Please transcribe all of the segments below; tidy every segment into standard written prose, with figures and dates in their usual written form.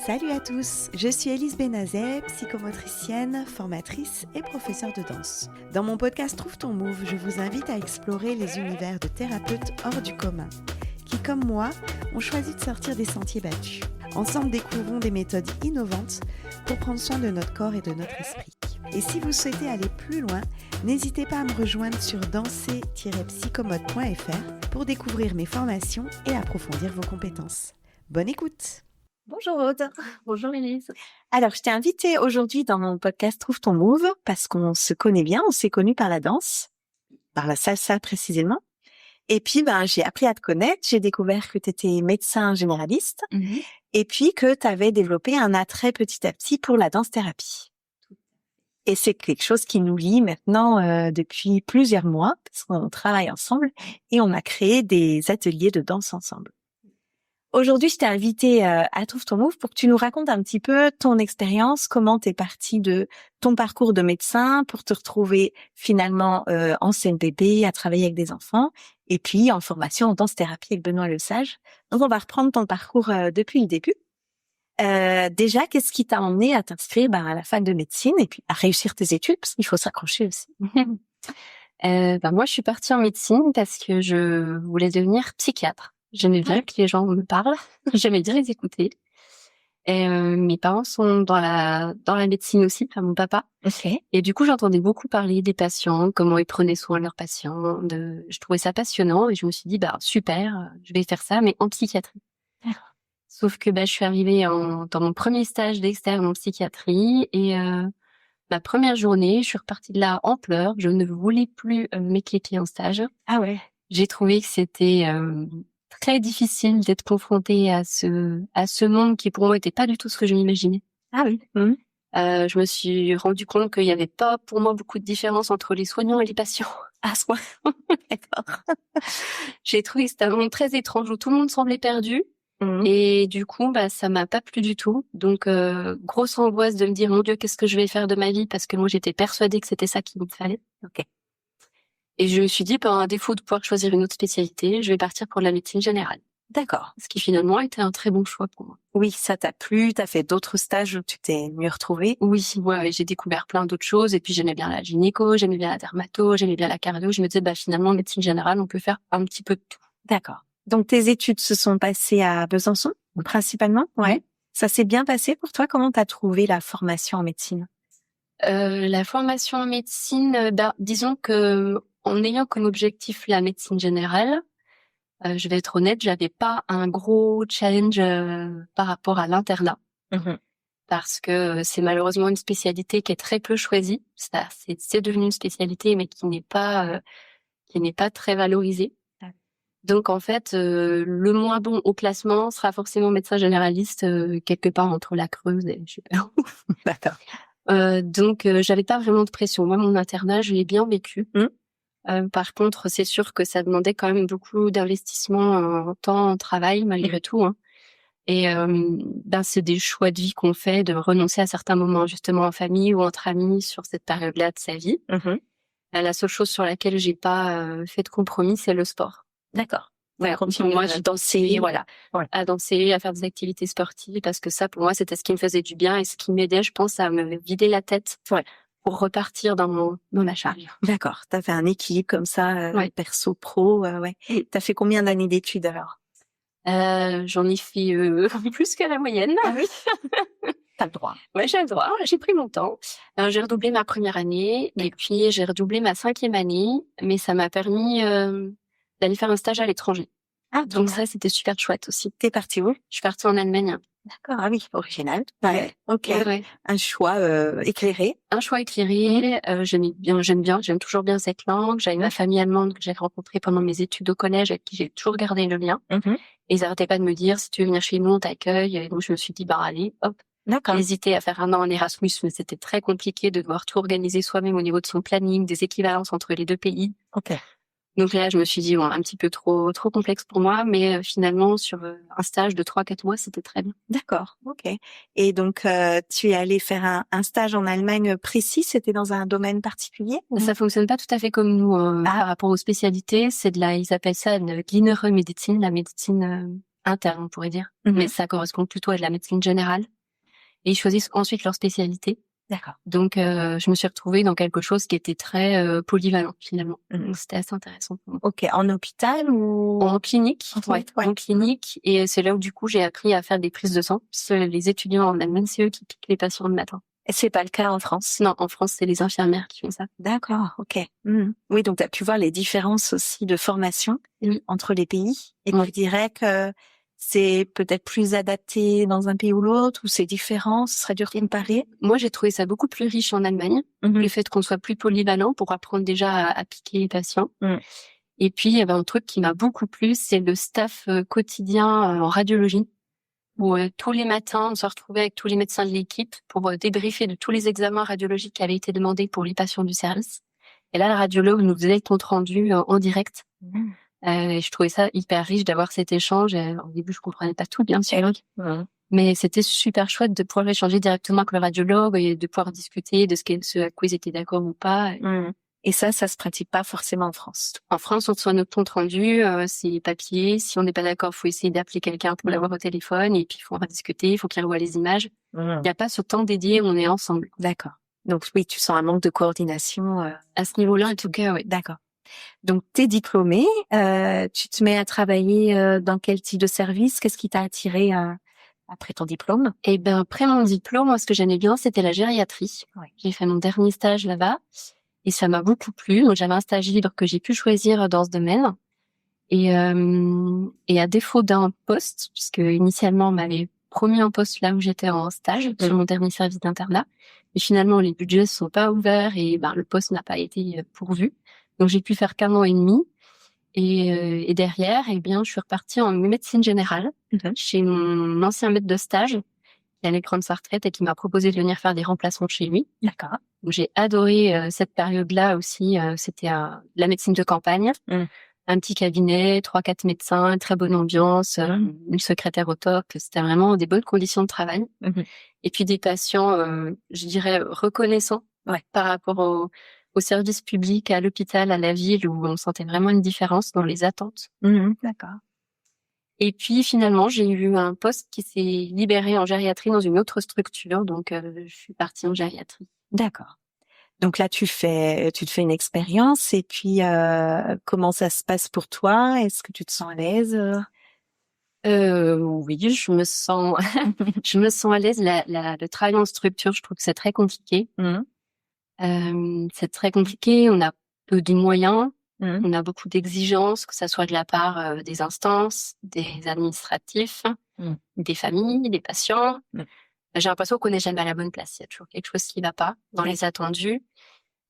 Salut à tous, je suis Élise Benazet, psychomotricienne, formatrice et professeure de danse. Dans mon podcast Trouve ton Move, je vous invite à explorer les univers de thérapeutes hors du commun, qui comme moi ont choisi de sortir des sentiers battus. Ensemble, découvrons des méthodes innovantes pour prendre soin de notre corps et de notre esprit. Et si vous souhaitez aller plus loin, n'hésitez pas à me rejoindre sur danser-psychomote.fr pour découvrir mes formations et approfondir vos compétences. Bonne écoute! Bonjour Aude. Bonjour Élise. Alors, je t'ai invitée aujourd'hui dans mon podcast Trouve ton Move parce qu'on se connaît bien, on s'est connus par la danse, par la salsa précisément. Et puis, j'ai appris à te connaître, j'ai découvert que tu étais médecin généraliste et puis que tu avais développé un attrait petit à petit pour la danse-thérapie. Et c'est quelque chose qui nous lie maintenant depuis plusieurs mois parce qu'on travaille ensemble et on a créé des ateliers de danse ensemble. Aujourd'hui, je t'ai invité à Trouve ton Move pour que tu nous racontes un petit peu ton expérience, comment t'es partie de ton parcours de médecin pour te retrouver finalement en CNPP, à travailler avec des enfants, et puis en formation en danse-thérapie avec Benoît Lesage. Donc, on va reprendre ton parcours depuis le début. Déjà, qu'est-ce qui t'a emmené à t'inscrire à la fac de médecine et puis à réussir tes études, parce qu'il faut s'accrocher aussi. Moi, je suis partie en médecine parce que je voulais devenir psychiatre. J'aimais bien que les gens me parlent. J'aimais bien les écouter. Et mes parents sont dans la médecine aussi, enfin mon papa. Okay. Et du coup, j'entendais beaucoup parler des patients, comment ils prenaient soin de leurs patients. Je trouvais ça passionnant et je me suis dit, super, je vais faire ça, mais en psychiatrie. Sauf que je suis arrivée dans mon premier stage d'externe en psychiatrie et ma première journée, je suis repartie de là en pleurs. Je ne voulais plus mettre les pieds en stage. Ah ouais. J'ai trouvé que c'était très difficile d'être confrontée à ce monde qui pour moi était pas du tout ce que je m'imaginais. Ah oui. Je me suis rendu compte qu'il y avait pas pour moi beaucoup de différence entre les soignants et les patients à ce point. D'accord. J'ai trouvé que c'était un monde très étrange où tout le monde semblait perdu. Et du coup, ça m'a pas plu du tout. Donc, grosse angoisse de me dire, mon Dieu, qu'est-ce que je vais faire de ma vie? Parce que moi, j'étais persuadée que c'était ça qu'il me fallait. Ok. Et je me suis dit, à défaut de pouvoir choisir une autre spécialité, je vais partir pour la médecine générale. D'accord. Ce qui finalement a été un très bon choix pour moi. Oui, ça t'a plu, t'as fait d'autres stages où tu t'es mieux retrouvée. Oui, ouais, j'ai découvert plein d'autres choses. Et puis, j'aimais bien la gynéco, j'aimais bien la dermato, j'aimais bien la cardio. Je me disais, finalement, médecine générale, on peut faire un petit peu de tout. D'accord. Donc, tes études se sont passées à Besançon, principalement? Ouais. Ça s'est bien passé pour toi? Comment t'as trouvé la formation en médecine? La formation en médecine, disons que en ayant comme objectif la médecine générale, je vais être honnête, j'avais pas un gros challenge par rapport à l'internat. Parce que c'est malheureusement une spécialité qui est très peu choisie. Ça, c'est devenu une spécialité, mais qui n'est pas très valorisée. Donc en fait, le moins bon au classement sera forcément médecin généraliste quelque part entre la Creuse et je sais pas où. D'accord. Donc j'avais pas vraiment de pression. Moi, mon internat, je l'ai bien vécu. Par contre, c'est sûr que ça demandait quand même beaucoup d'investissement en temps, en travail, malgré tout. Et c'est des choix de vie qu'on fait, de renoncer à certains moments justement en famille ou entre amis sur cette période-là de sa vie. La seule chose sur laquelle j'ai pas fait de compromis, c'est le sport. D'accord. Ouais, moi, j'ai dansé, à danser, à faire des activités sportives, parce que ça, pour moi, c'était ce qui me faisait du bien et ce qui m'aidait, je pense, à me vider la tête pour repartir dans ma charge. D'accord. T'as fait un équilibre comme ça, perso, pro, ouais. T'as fait combien d'années d'études alors? J'en ai fait plus que la moyenne. Ah oui. T'as le droit. Ouais, j'ai le droit. J'ai pris mon temps. J'ai redoublé ma première année et puis j'ai redoublé ma 5e année, mais ça m'a permis d'aller faire un stage à l'étranger. Ah, donc ça, c'était super chouette aussi. T'es partie où? Je suis partie en Allemagne. D'accord. Ah oui, original. Ouais. Ok. Ouais. Un choix éclairé. Un choix éclairé. J'aime toujours bien cette langue. J'avais ma famille allemande que j'ai rencontrée pendant mes études au collège, avec qui j'ai toujours gardé le lien. Et ils arrêtaient pas de me dire, si tu veux venir chez nous, on t'accueille. Et donc je me suis dit, allez, hop. D'accord. Hésité à faire un an en Erasmus, mais c'était très compliqué de devoir tout organiser soi-même au niveau de son planning, des équivalences entre les deux pays. Ok. Donc là, je me suis dit, un petit peu trop complexe pour moi, mais finalement, sur un stage de 3-4 mois, c'était très bien. D'accord, ok. Et donc, tu es allée faire un stage en Allemagne précis, c'était dans un domaine particulier? Ça fonctionne pas tout à fait comme nous par rapport aux spécialités. Ils appellent ça une Innere Medizin, la médecine interne, on pourrait dire. Mais ça correspond plutôt à de la médecine générale. Et ils choisissent ensuite leur spécialité. D'accord. Donc, je me suis retrouvée dans quelque chose qui était très polyvalent, finalement. Donc, c'était assez intéressant pour moi. Ok, en hôpital ou en clinique? Ouais. En clinique. Et c'est là où, du coup, j'ai appris à faire des prises de sang. Parce que les étudiants en Allemagne, c'est eux qui piquent les patients le matin. Et c'est pas le cas en France? Non, en France, c'est les infirmières qui font ça. D'accord, ok. Oui, donc tu as pu voir les différences aussi de formation entre les pays. Et tu dirais que c'est peut-être plus adapté dans un pays ou l'autre, ou c'est différent, ce serait dur de comparer? Moi, j'ai trouvé ça beaucoup plus riche en Allemagne. Le fait qu'on soit plus polyvalent pour apprendre déjà à piquer les patients. Et puis, il y avait un truc qui m'a beaucoup plu, c'est le staff quotidien en radiologie, où tous les matins, on se retrouvait avec tous les médecins de l'équipe pour débriefer de tous les examens radiologiques qui avaient été demandés pour les patients du service. Et là, le radiologue nous faisait le compte rendu en direct. Et je trouvais ça hyper riche d'avoir cet échange. Au début, je comprenais pas tout, bien sûr. Mais c'était super chouette de pouvoir échanger directement avec le radiologue et de pouvoir discuter de ce à quoi ils étaient d'accord ou pas. Et ça se pratique pas forcément en France. En France, on reçoit notre compte rendu, c'est papier. Si on n'est pas d'accord, faut essayer d'appeler quelqu'un pour l'avoir au téléphone. Et puis, il faut en discuter, il faut qu'il revoie les images. Il n'y a pas ce temps dédié, on est ensemble. D'accord. Donc oui, tu sens un manque de coordination. À ce niveau-là, en tout cas, oui. D'accord. Donc, t'es diplômée, tu te mets à travailler dans quel type de service? Qu'est-ce qui t'a attiré après ton diplôme? Eh ben, après mon diplôme, moi, ce que j'aimais bien, c'était la gériatrie. J'ai fait mon dernier stage là-bas et ça m'a beaucoup plu. Donc, j'avais un stage libre que j'ai pu choisir dans ce domaine. Et à défaut d'un poste, puisque initialement, on m'avait promis un poste là où j'étais en stage sur mon dernier service d'internat, mais finalement, les budgets sont pas ouverts et le poste n'a pas été pourvu. Donc, j'ai pu faire qu'1 an et demi. Et derrière, eh bien, je suis repartie en médecine générale chez mon ancien maître de stage qui allait prendre sa retraite et qui m'a proposé de venir faire des remplacements chez lui. D'accord. Donc, j'ai adoré cette période-là aussi. C'était la médecine de campagne. Un petit cabinet, 3-4 médecins, très bonne ambiance, une secrétaire au top. C'était vraiment des bonnes conditions de travail. Et puis des patients, je dirais, reconnaissants par rapport au service public, à l'hôpital, à la ville, où on sentait vraiment une différence dans les attentes. D'accord. Et puis finalement, j'ai eu un poste qui s'est libéré en gériatrie dans une autre structure, donc je suis partie en gériatrie. D'accord. Donc là, tu te fais une expérience et puis comment ça se passe pour toi? Est-ce que tu te sens à l'aise? Oui, je me sens à l'aise. Le travail en structure, je trouve que c'est très compliqué. C'est très compliqué. On a peu de moyens. On a beaucoup d'exigences, que ça soit de la part des instances, des administratifs, des familles, des patients. J'ai l'impression qu'on n'est jamais à la bonne place. Il y a toujours quelque chose qui ne va pas dans les attendus.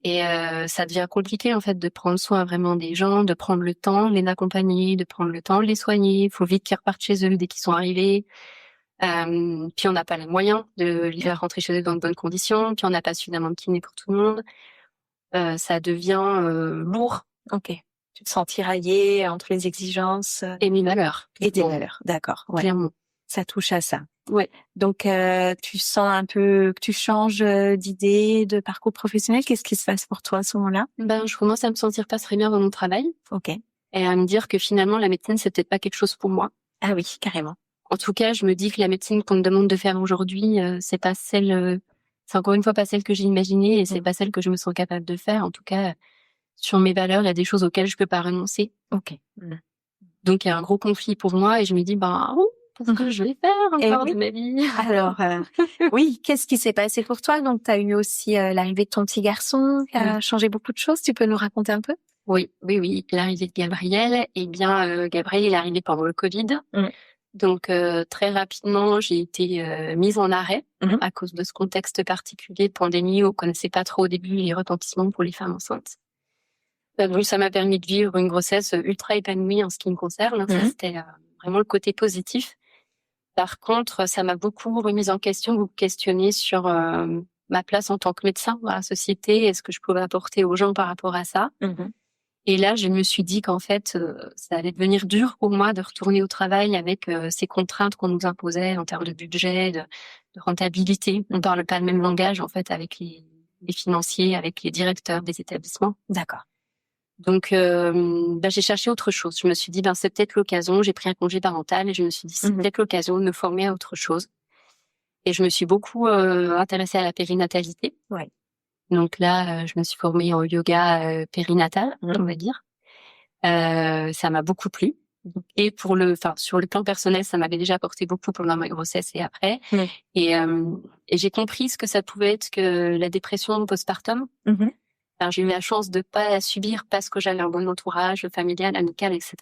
Et ça devient compliqué, en fait, de prendre soin vraiment des gens, de prendre le temps de les accompagner, de prendre le temps de les soigner. Il faut vite qu'ils repartent chez eux dès qu'ils sont arrivés. Puis on n'a pas les moyens de les faire rentrer chez eux dans de bonnes conditions. Puis on n'a pas suffisamment de kinés pour tout le monde. Ça devient lourd. Ok. Tu te sens tiraillée entre les exigences et mes valeurs. Et tes valeurs. D'accord. Ouais. Clairement. Ça touche à ça. Ouais. Donc, tu sens un peu que tu changes d'idée, de parcours professionnel. Qu'est-ce qui se passe pour toi à ce moment-là? Je commence à me sentir pas très bien dans mon travail. Ok. Et à me dire que finalement, la médecine, c'est peut-être pas quelque chose pour moi. Ah oui, carrément. En tout cas, je me dis que la médecine qu'on me demande de faire aujourd'hui, c'est pas celle, c'est encore une fois pas celle que j'ai imaginée et c'est pas celle que je me sens capable de faire. En tout cas, sur mes valeurs, il y a des choses auxquelles je peux pas renoncer. Ok. Donc, il y a un gros conflit pour moi et je me dis, qu'est-ce que je vais faire encore de ma vie? Alors, oui, qu'est-ce qui s'est passé pour toi? Donc, tu as eu aussi l'arrivée de ton petit garçon qui a changé beaucoup de choses. Tu peux nous raconter un peu? Oui. L'arrivée de Gabriel. Eh bien, Gabriel, il est arrivé pendant le Covid. Donc, très rapidement, j'ai été mise en arrêt à cause de ce contexte particulier de pandémie où on connaissait pas trop au début les retentissements pour les femmes enceintes. Donc, ça m'a permis de vivre une grossesse ultra épanouie en ce qui me concerne. Ça, c'était vraiment le côté positif. Par contre, ça m'a beaucoup remise en question ou questionné sur ma place en tant que médecin dans la société et ce que je pouvais apporter aux gens par rapport à ça. Et là, je me suis dit qu'en fait, ça allait devenir dur pour moi de retourner au travail avec ces contraintes qu'on nous imposait en termes de budget, de rentabilité. On parle pas le même langage, en fait, avec les financiers, avec les directeurs des établissements. D'accord. Donc, j'ai cherché autre chose. Je me suis dit, c'est peut-être l'occasion. J'ai pris un congé parental et je me suis dit, c'est peut-être l'occasion de me former à autre chose. Et je me suis beaucoup intéressée à la périnatalité. Ouais. Donc là, je me suis formée en yoga périnatal, on va dire. Ça m'a beaucoup plu. Et sur le plan personnel, ça m'avait déjà apporté beaucoup pendant ma grossesse et après. Et j'ai compris ce que ça pouvait être que la dépression postpartum. Alors, j'ai eu la chance de pas la subir parce que j'avais un bon entourage familial, amical, etc.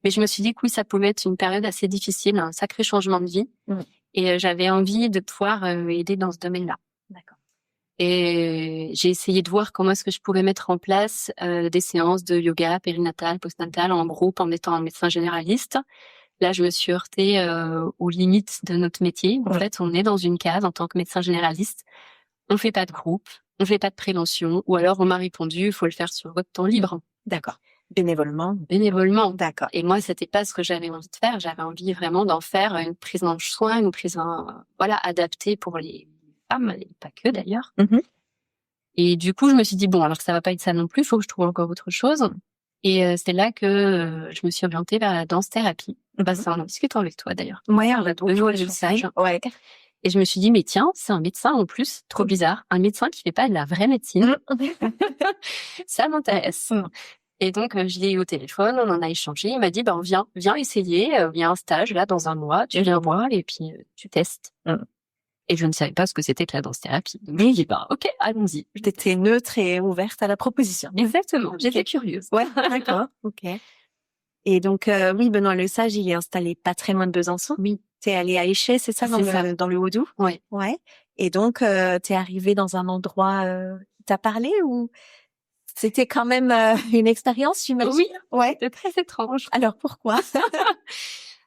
Mais je me suis dit que oui, ça pouvait être une période assez difficile, un sacré changement de vie. Et j'avais envie de pouvoir aider dans ce domaine-là. D'accord. Et j'ai essayé de voir comment est-ce que je pouvais mettre en place des séances de yoga périnatal, postnatal en groupe en étant un médecin généraliste. Là, je me suis heurtée aux limites de notre métier. En fait, on est dans une case en tant que médecin généraliste. On fait pas de groupe, on fait pas de prévention, ou alors on m'a répondu, il faut le faire sur votre temps libre. D'accord. Bénévolement. D'accord. Et moi, c'était pas ce que j'avais envie de faire. J'avais envie vraiment d'en faire une prise en soin, une prise adaptée pour les femmes, et pas que d'ailleurs. Et du coup, je me suis dit, bon, alors ça va pas être ça non plus, il faut que je trouve encore autre chose. Et c'est là que je me suis orientée vers la danse-thérapie. C'est en discutant avec toi d'ailleurs. Ouais, on a de nouveau le message. Ouais. Et je me suis dit, mais tiens, c'est un médecin en plus, trop bizarre. Un médecin qui fait pas de la vraie médecine. Ça m'intéresse. Et donc, je l'ai eu au téléphone, on en a échangé. Il m'a dit, viens essayer. Il y a un stage là dans un mois, tu viens voir et puis tu testes. Et je ne savais pas ce que c'était que la danse-thérapie. Donc, je lui ai dit, ok, allons-y. J'étais neutre et ouverte à la proposition. Exactement. J'étais curieuse. Ouais, d'accord. Ok. Et donc, oui, Benoît Le Sage, il est installé pas très loin de Besançon. Oui. T'es allée à Échet, c'est ça, dans le Haut-Doubs? Ouais. Ouais. Et donc, t'es arrivée dans un endroit, t'as parlé ou c'était quand même une expérience, j'imagine? Oui. Ouais. C'était très étrange. Alors, pourquoi?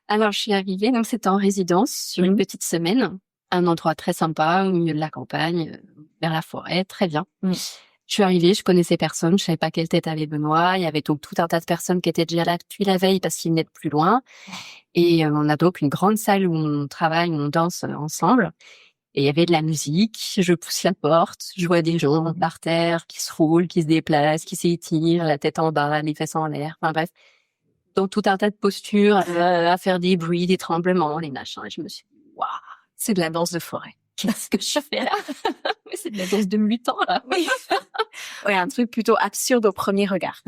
Alors, je suis arrivée, donc c'était en résidence sur une petite semaine. Un endroit très sympa, au milieu de la campagne, vers la forêt, très bien. Je suis arrivée, je connaissais personne, je savais pas quelle tête avait Benoît. Il y avait donc tout un tas de personnes qui étaient déjà là depuis la veille parce qu'ils venaient de plus loin. Et on a donc une grande salle où on travaille, où on danse ensemble. Et il y avait de la musique, je pousse la porte, je vois des gens par terre qui se roulent, qui se déplacent, qui s'étirent, la tête en bas, les fesses en l'air, enfin bref. Donc tout un tas de postures, à faire des bruits, des tremblements, les machins. Et je me suis dit, waouh, c'est de la danse de forêt. Qu'est-ce que je fais là? C'est de la danse de mutant là. Oui. Ouais, un truc plutôt absurde au premier regard.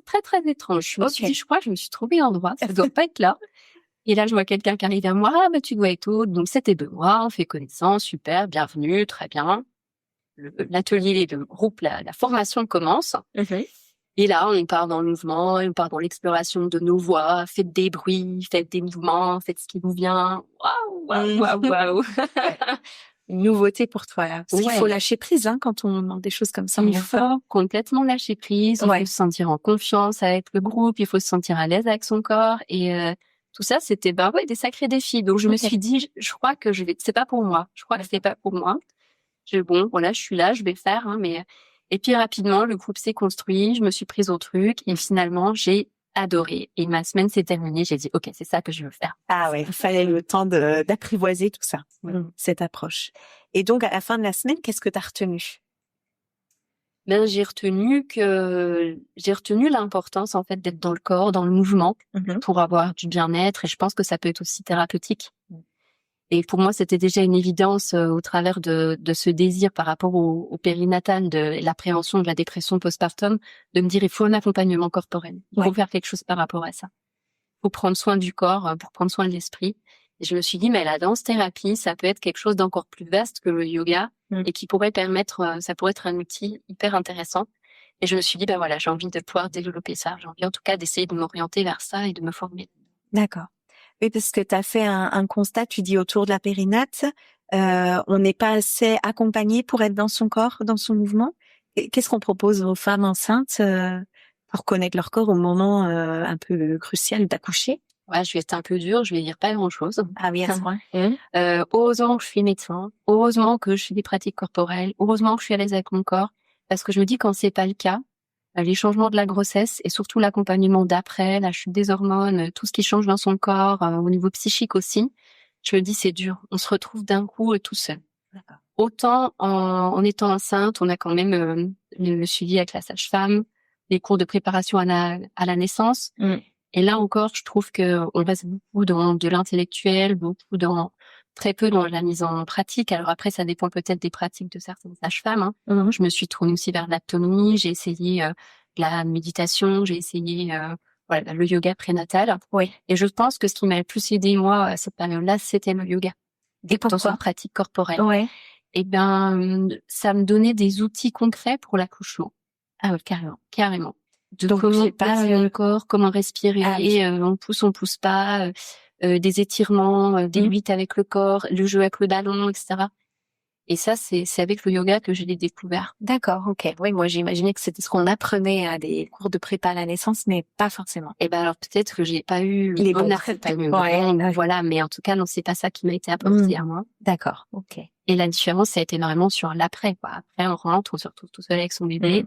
Très, très étrange. Je me suis dit, je crois que je me suis trompée d'endroit. Ça doit pas être là. Et là, je vois quelqu'un qui arrive vers moi. Ah, tu dois être où? Donc, c'était Benoît. On fait connaissance. Super. Bienvenue. Très bien. L'atelier, le groupe, la formation commence. Et là, on part dans le mouvement, on part dans l'exploration de nos voix. Faites des bruits, faites des mouvements, faites ce qui vous vient. Waouh. Une nouveauté pour toi, là. Parce qu'il faut lâcher prise, quand on demande des choses comme ça. Il faut complètement lâcher prise. Il faut se sentir en confiance avec le groupe. Il faut se sentir à l'aise avec son corps. Et tout ça, c'était des sacrés défis. Donc, je me suis dit, je crois que c'est pas pour moi. Je crois que c'est pas pour moi. Je suis là, je vais faire. Et puis rapidement, le groupe s'est construit. Je me suis prise au truc et finalement, j'ai adoré. Et ma semaine s'est terminée. J'ai dit, ok, c'est ça que je veux faire. Ah ouais, il fallait le temps d'apprivoiser tout ça, cette approche. Et donc, à la fin de la semaine, qu'est-ce que tu as retenu? J'ai retenu l'importance, en fait, d'être dans le corps, dans le mouvement, pour avoir du bien-être. Et je pense que ça peut être aussi thérapeutique. Et pour moi, c'était déjà une évidence au travers de ce désir par rapport au périnatal, de la prévention de la dépression postpartum, de me dire, il faut un accompagnement corporel. Il faut faire quelque chose par rapport à ça. Il faut prendre soin du corps pour prendre soin de l'esprit. Et je me suis dit, mais la danse-thérapie, ça peut être quelque chose d'encore plus vaste que le yoga et qui pourrait ça pourrait être un outil hyper intéressant. Et je me suis dit, j'ai envie de pouvoir développer ça. J'ai envie en tout cas d'essayer de m'orienter vers ça et de me former. D'accord. Oui, parce que tu as fait un constat, tu dis autour de la périnate, on n'est pas assez accompagné pour être dans son corps, dans son mouvement. Qu'est-ce qu'on propose aux femmes enceintes pour connaître leur corps au moment un peu crucial d'accoucher? Ouais, je vais être un peu dure, je vais dire pas grand-chose. Ah oui, à ce point. Heureusement que je suis médecin, heureusement que je fais des pratiques corporelles, heureusement que je suis à l'aise avec mon corps, parce que je me dis quand c'est pas le cas, les changements de la grossesse et surtout l'accompagnement d'après, la chute des hormones, tout ce qui change dans son corps, au niveau psychique aussi, je me dis c'est dur. On se retrouve d'un coup tout seul. D'accord. Autant en étant enceinte, on a quand même le suivi avec la sage-femme, les cours de préparation à la naissance. Et là encore, je trouve que on reste beaucoup dans de l'intellectuel, très peu dans la mise en pratique. Alors après, ça dépend peut-être des pratiques de certaines sages-femmes, hein. Je me suis tournée aussi vers l'aptonomie, j'ai essayé la méditation, j'ai essayé le yoga prénatal. Oui. Et je pense que ce qui m'a le plus aidé moi à cette période-là, c'était le yoga. Et pourquoi? Dans une pratique corporelle. Ouais. Et ça me donnait des outils concrets pour l'accouchement. Ah oui, carrément. Donc, comment placer le corps, comment respirer, on pousse pas, des étirements, des luttes avec le corps, le jeu avec le ballon, etc. Et ça, c'est avec le yoga que je l'ai découvert. D'accord, ok. Oui, moi j'imaginais que c'était ce qu'on apprenait à des cours de prépa à la naissance, mais pas forcément. Et alors peut-être que j'ai pas eu les bons voilà, mais en tout cas non, c'est pas ça qui m'a été apporté à moi. D'accord, ok. Et la différence, ça a été vraiment sur l'après, quoi. Après, on rentre, on se retrouve tout seul avec son bébé.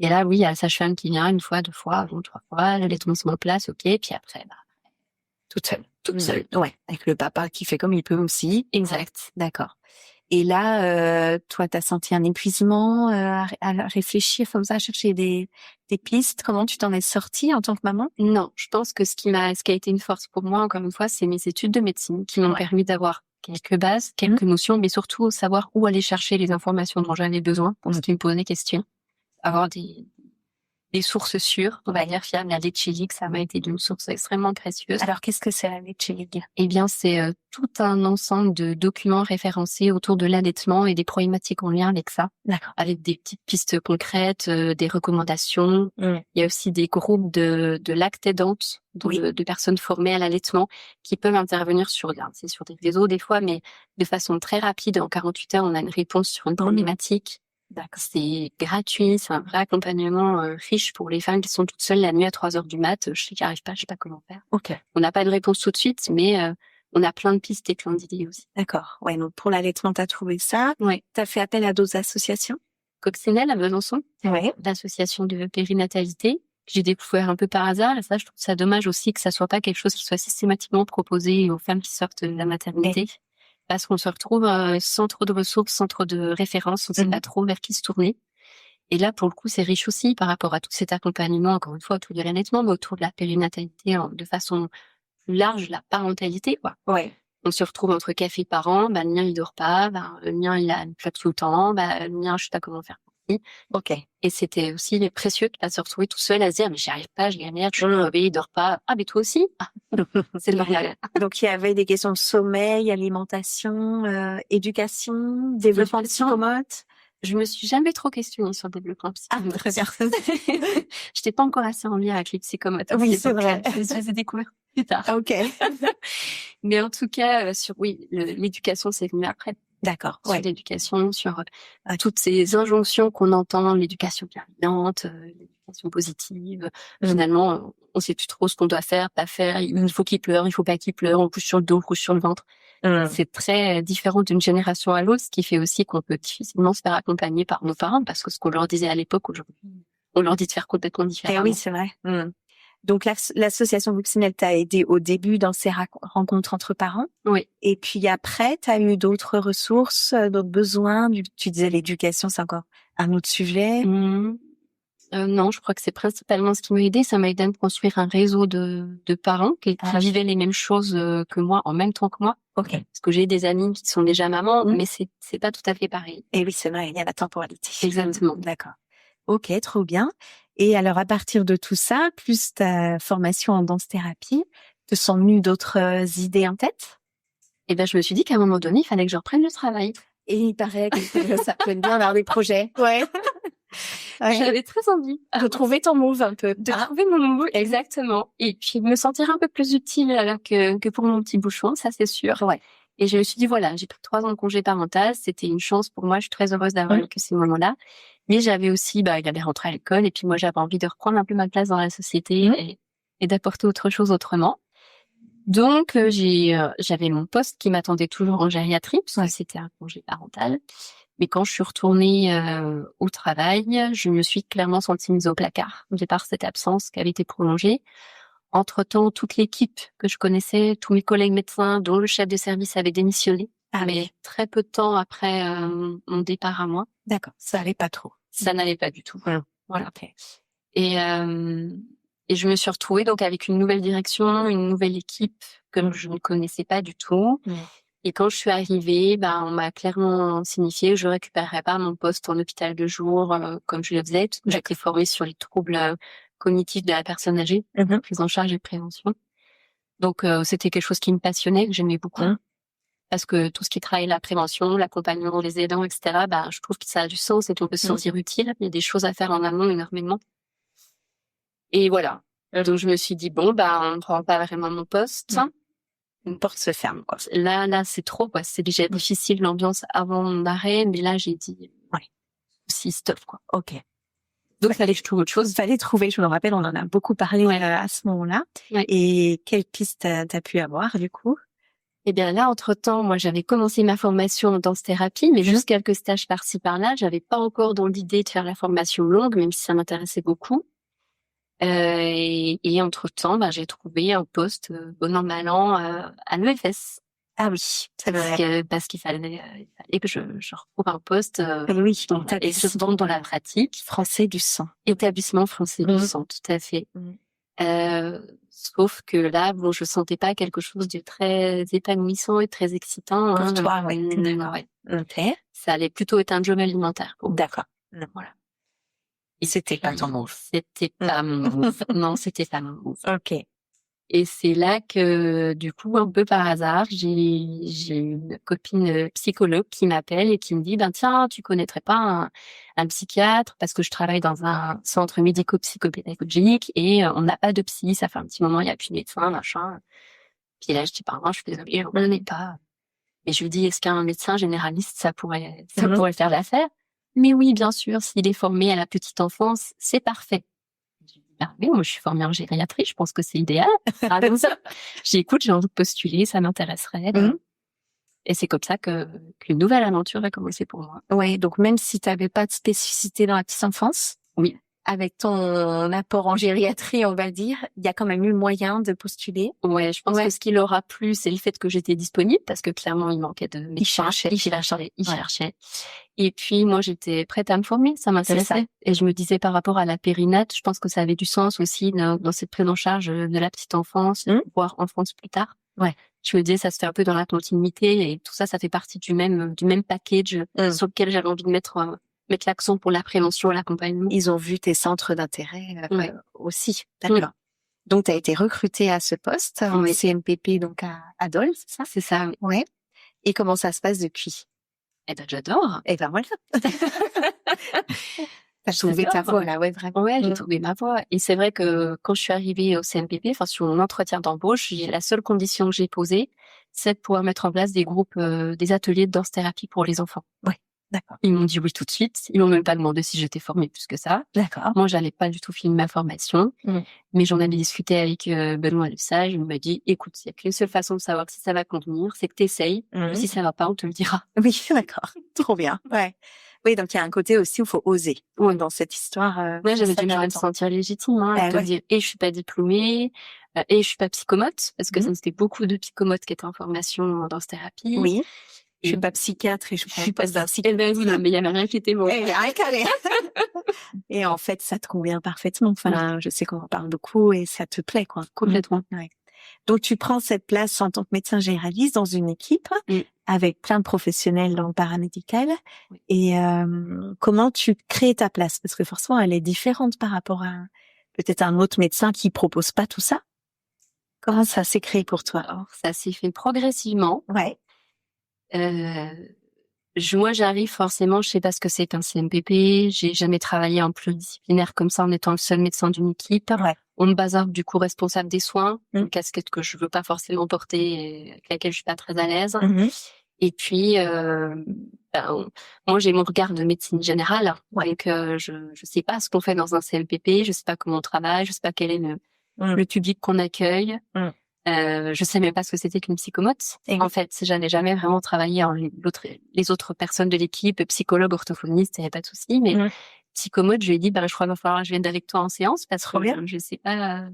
Et là, oui, il y a la sage-femme qui vient 1 fois, 2 fois, 3 fois, l'allaitement se met en place, ok, puis après, toute seule. Ouais, avec le papa qui fait comme il peut aussi. Exact. D'accord. Et là, toi, t'as senti un épuisement à réfléchir comme ça, à chercher des pistes. Comment tu t'en es sortie en tant que maman? Non, je pense que ce qui a été une force pour moi, encore une fois, c'est mes études de médecine qui m'ont permis d'avoir quelques bases, quelques notions, mais surtout savoir où aller chercher les informations dont j'avais besoin pour ce qui me posait des questions. Avoir des sources sûres, on va dire fiables. La Leche League, ça m'a été d'une source extrêmement précieuse. Alors, qu'est-ce que c'est la Leche League? Eh bien, c'est tout un ensemble de documents référencés autour de l'allaitement et des problématiques en lien avec ça. D'accord. Avec des petites pistes concrètes, des recommandations. Il y a aussi des groupes de lactédantes, de personnes formées à l'allaitement qui peuvent intervenir sur des réseaux des fois, mais de façon très rapide. En 48 heures, on a une réponse sur une problématique. D'accord. C'est gratuit, c'est un vrai accompagnement riche pour les femmes qui sont toutes seules la nuit à 3 heures du mat. Je sais qu'ils arrivent pas, je sais pas comment faire. Ok. On n'a pas de réponse tout de suite, mais on a plein de pistes et plein d'idées aussi. D'accord. Ouais, donc pour l'allaitement, t'as trouvé ça. Ouais. T'as fait appel à d'autres associations? Coccinelle à Besançon. Ouais. L'association de périnatalité. J'ai découvert un peu par hasard, et ça, je trouve ça dommage aussi que ça soit pas quelque chose qui soit systématiquement proposé aux femmes qui sortent de la maternité. Parce qu'on se retrouve sans trop de ressources, sans trop de références, on sait pas trop vers qui se tourner. Et là, pour le coup, c'est riche aussi par rapport à tout cet accompagnement, encore une fois, autour de l'allaitement, mais autour de la périnatalité de façon plus large, la parentalité, quoi. Ouais. On se retrouve entre café parents, le mien, il dort pas, le mien, il a une flaque tout le temps, le mien, je sais pas comment faire. Ok. Et c'était aussi précieux de pas se retrouver tout seul à se dire, mais j'y arrive pas, je galère, je suis crevée, il dort pas. Ah, mais toi aussi? C'est normal. Donc, il y avait des questions de sommeil, alimentation, éducation, développement psychomote. Je me suis jamais trop questionnée sur le développement psychomote. Ah, très bien. J'étais pas encore assez en lien avec les psychomotes. Oui, c'est vrai. Je les ai découverts plus tard. Ok. Mais en tout cas, l'éducation, c'est venu après. D'accord. Sur l'éducation, sur toutes ces injonctions qu'on entend, l'éducation bienveillante, l'éducation positive. Finalement, on sait plus trop ce qu'on doit faire, pas faire. Il faut qu'il pleure, il faut pas qu'il pleure. On couche sur le dos, on couche sur le ventre. C'est très différent d'une génération à l'autre, ce qui fait aussi qu'on peut difficilement se faire accompagner par nos parents, parce que ce qu'on leur disait à l'époque, aujourd'hui, on leur dit de faire complètement différemment. Oui, c'est vrai. Donc, l'association Coccinelle t'a aidé au début dans ces rencontres entre parents. Oui. Et puis après, t'as eu d'autres ressources, d'autres besoins. Tu disais l'éducation, c'est encore un autre sujet. Non, je crois que c'est principalement ce qui m'a aidé. Ça m'a aidé à me construire un réseau de parents qui vivaient les mêmes choses que moi en même temps que moi. Ok. Parce que j'ai des amis qui sont déjà mamans, mais c'est pas tout à fait pareil. Et oui, c'est vrai, il y a la temporalité. Exactement. D'accord. Ok, trop bien. Et alors, à partir de tout ça, plus ta formation en danse-thérapie, te sont venues d'autres idées en tête? Eh ben, je me suis dit qu'à un moment donné, il fallait que je reprenne le travail. Et il paraît que ça peut être bien d'avoir des projets. Ouais. J'avais très envie de trouver ton move un peu. De trouver mon move, exactement. Et puis, de me sentir un peu plus utile que pour mon petit bouchon, ça, c'est sûr. Ouais. Et je me suis dit, voilà, j'ai pris 3 ans de congé parental. C'était une chance pour moi. Je suis très heureuse d'avoir vécu ces moments-là. Mais j'avais aussi, il allait rentrer à l'école. Et puis, moi, j'avais envie de reprendre un peu ma place dans la société et d'apporter autre chose autrement. Donc, j'avais mon poste qui m'attendait toujours en gériatrie, parce que c'était un congé parental. Mais quand je suis retournée au travail, je me suis clairement sentie mise au placard, de par cette absence qui avait été prolongée. Entre-temps, toute l'équipe que je connaissais, tous mes collègues médecins, dont le chef de service avait démissionné, mais très peu de temps après mon départ à moi. D'accord, ça allait pas trop. Ça n'allait pas du tout. Voilà. Okay. Et je me suis retrouvée donc avec une nouvelle direction, une nouvelle équipe que je ne connaissais pas du tout. Et quand je suis arrivée, on m'a clairement signifié que je récupérerais pas mon poste en hôpital de jour comme je le faisais. J'étais formée sur les troubles cognitifs de la personne âgée, prise en charge et prévention. Donc c'était quelque chose qui me passionnait, que j'aimais beaucoup. Parce que tout ce qui travaille la prévention, l'accompagnement, les aidants, etc., je trouve que ça a du sens et qu'on peut se sentir utile. Il y a des choses à faire en amont énormément. Et voilà. Donc je me suis dit, on ne prend pas vraiment mon poste. Une porte se ferme, quoi. Là, c'est trop, quoi. C'est déjà difficile l'ambiance avant mon arrêt, mais là, j'ai dit, si, stop, quoi. Ok. Donc, fallait que je trouve autre chose. Fallait trouver, je me rappelle, on en a beaucoup parlé à ce moment-là. Et quelle piste t'as pu avoir, du coup? Eh bien, là, entre-temps, moi, j'avais commencé ma formation en danse-thérapie, mais juste quelques stages par-ci, par-là. J'avais pas encore dans l'idée de faire la formation longue, même si ça m'intéressait beaucoup. Et entre-temps, j'ai trouvé un poste, bon an, mal an, à l'EFS. Ah oui, c'est vrai. Parce qu'il fallait que je retrouve un poste, et se vendre dans la pratique. Français du sang. Établissement français du sang, tout à fait. Sauf que là, je sentais pas quelque chose de très épanouissant et très excitant. Pour toi, Ça allait plutôt être un job alimentaire. D'accord. Voilà. Et c'était pas ton move. C'était pas mon move. Non, c'était pas mon move. Ok. Et c'est là que, du coup, un peu par hasard, j'ai une copine psychologue qui m'appelle et qui me dit, tiens, tu connaîtrais pas un psychiatre, parce que je travaille dans un centre médico-psychopédagogique et on n'a pas de psy, ça fait un petit moment, il n'y a plus de médecin, machin. Puis là, je dis, pardon, je suis désolée, on n'en est pas. Et je lui dis, est-ce qu'un médecin généraliste, ça pourrait faire l'affaire? Mais oui, bien sûr, s'il est formé à la petite enfance, c'est parfait. Oui, moi je suis formée en gériatrie, je pense que c'est idéal. J'ai écoute, j'ai envie de postuler, ça m'intéresserait. Et c'est comme ça qu'une nouvelle aventure a commencé pour moi. Ouais, donc même si tu n'avais pas de spécificité dans la petite enfance, avec ton apport en gériatrie, on va dire, il y a quand même eu moyen de postuler. Ouais, je pense que ce qui leur a plu, c'est le fait que j'étais disponible, parce que clairement, il manquait de médecins. Il cherchait. Et puis, moi, j'étais prête à me former, ça m'intéressait. Et je me disais, par rapport à la périnate, je pense que ça avait du sens aussi dans cette prise en charge de la petite enfance, voire enfance plus tard. Ouais. Je me disais, ça se fait un peu dans la continuité, et tout ça, ça fait partie du même package sur lequel j'avais envie de mettre l'accent pour la prévention et l'accompagnement. Ils ont vu tes centres d'intérêt aussi. D'accord. Donc, tu as été recrutée à ce poste en CMPP, donc à Dole, c'est ça? C'est ça, oui. Ouais. Et comment ça se passe depuis? Eh ben, j'adore. Eh ben, voilà. T'as trouvé ta voie, là, vraiment. Ouais, j'ai trouvé ma voie. Et c'est vrai que quand je suis arrivée au CMPP, sur mon entretien d'embauche, la seule condition que j'ai posée, c'est de pouvoir mettre en place des groupes, des ateliers de danse-thérapie pour les enfants. Ouais. D'accord. Ils m'ont dit oui tout de suite. Ils m'ont même pas demandé si j'étais formée plus que ça. D'accord. Moi, j'allais pas du tout finir ma formation. Mais j'en avais discuté avec Benoît Lesage. Il m'a dit, écoute, il y a qu'une seule façon de savoir si ça va convenir, c'est que t'essayes. Si ça va pas, on te le dira. Oui, d'accord. Trop bien. Ouais. Oui, donc il y a un côté aussi où il faut oser. Dans cette histoire. J'avais du mal à me sentir légitime, de dire, je suis pas diplômée, et je suis pas psychomote, parce que c'était beaucoup de psychomotes qui étaient en formation en danse-thérapie. Oui. Je suis pas psychiatre et je suis pas d'un psychiatre. Mais il y avait rien qui était bon. Et en fait, ça te convient parfaitement. Enfin, je sais qu'on en parle beaucoup et ça te plaît, quoi. Complètement. Ouais. Donc, tu prends cette place en tant que médecin généraliste dans une équipe avec plein de professionnels dans le paramédical. Et comment tu crées ta place? Parce que forcément, elle est différente par rapport à peut-être un autre médecin qui propose pas tout ça. Comment ça s'est créé pour toi? Alors, ça s'est fait progressivement. Ouais. Moi, j'arrive forcément, je sais pas ce que c'est un CMPP, j'ai jamais travaillé en pluridisciplinaire comme ça en étant le seul médecin d'une équipe. Ouais. On me bazarde du coup responsable des soins, une casquette que je veux pas forcément porter et avec laquelle je suis pas très à l'aise. Et puis, moi j'ai mon regard de médecine générale, donc je sais pas ce qu'on fait dans un CMPP, je sais pas comment on travaille, je sais pas quel est le public qu'on accueille. Je sais même pas ce que c'était qu'une psychomote. En fait, je n'ai jamais vraiment travaillé les autres personnes de l'équipe, psychologue, orthophoniste, il n'y avait pas de souci, mais psychomote, je lui ai dit, je crois qu'il va falloir que je vienne avec toi en séance parce que je sais pas,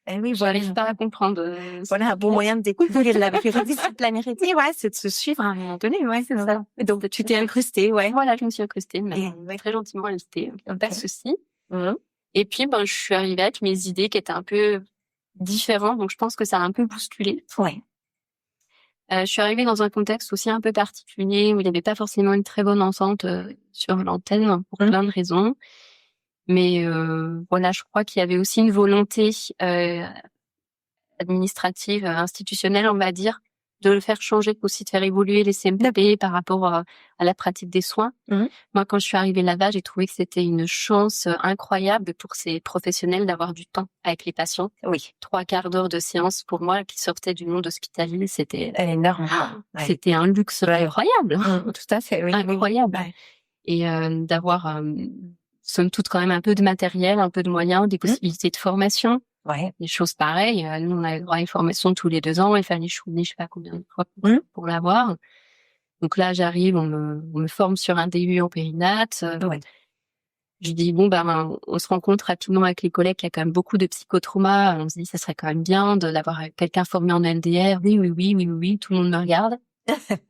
j'arrive pas à comprendre. Voilà, un bon moyen de découvrir la pluridisciplinarité, c'est de se suivre à un moment donné, c'est ça. Donc, tu t'es incrustée, Voilà, je me suis incrustée, mais très gentiment invitée, pas de souci. Et puis, je suis arrivée avec mes idées qui étaient un peu différentes, donc je pense que ça a un peu bousculé. Ouais. Je suis arrivée dans un contexte aussi un peu particulier où il n'y avait pas forcément une très bonne entente sur l'antenne pour plein de raisons. Mais voilà, je crois qu'il y avait aussi une volonté administrative, institutionnelle, on va dire, de le faire changer, aussi de faire évoluer les CMPP par rapport à la pratique des soins. Moi, quand je suis arrivée là-bas, j'ai trouvé que c'était une chance incroyable pour ces professionnels d'avoir du temps avec les patients. Oui, 3/4 d'heure de séance pour moi qui sortait du monde hospitalier, c'était énorme. C'était un luxe incroyable. Tout à fait, oui. Incroyable. Ouais. Et d'avoir somme toute quand même un peu de matériel, un peu de moyens, des possibilités de formation. Ouais. Des choses pareilles. Nous, on avait droit à une formation tous les 2 ans. Il fallait chouiner, je sais pas combien de fois pour l'avoir. Donc là, j'arrive, on me forme sur un DU en périnate. Je dis, on se rencontre rapidement avec les collègues. Il y a quand même beaucoup de psychotrauma. On se dit, ça serait quand même bien d'avoir quelqu'un formé en LDR. Oui. Tout le monde me regarde.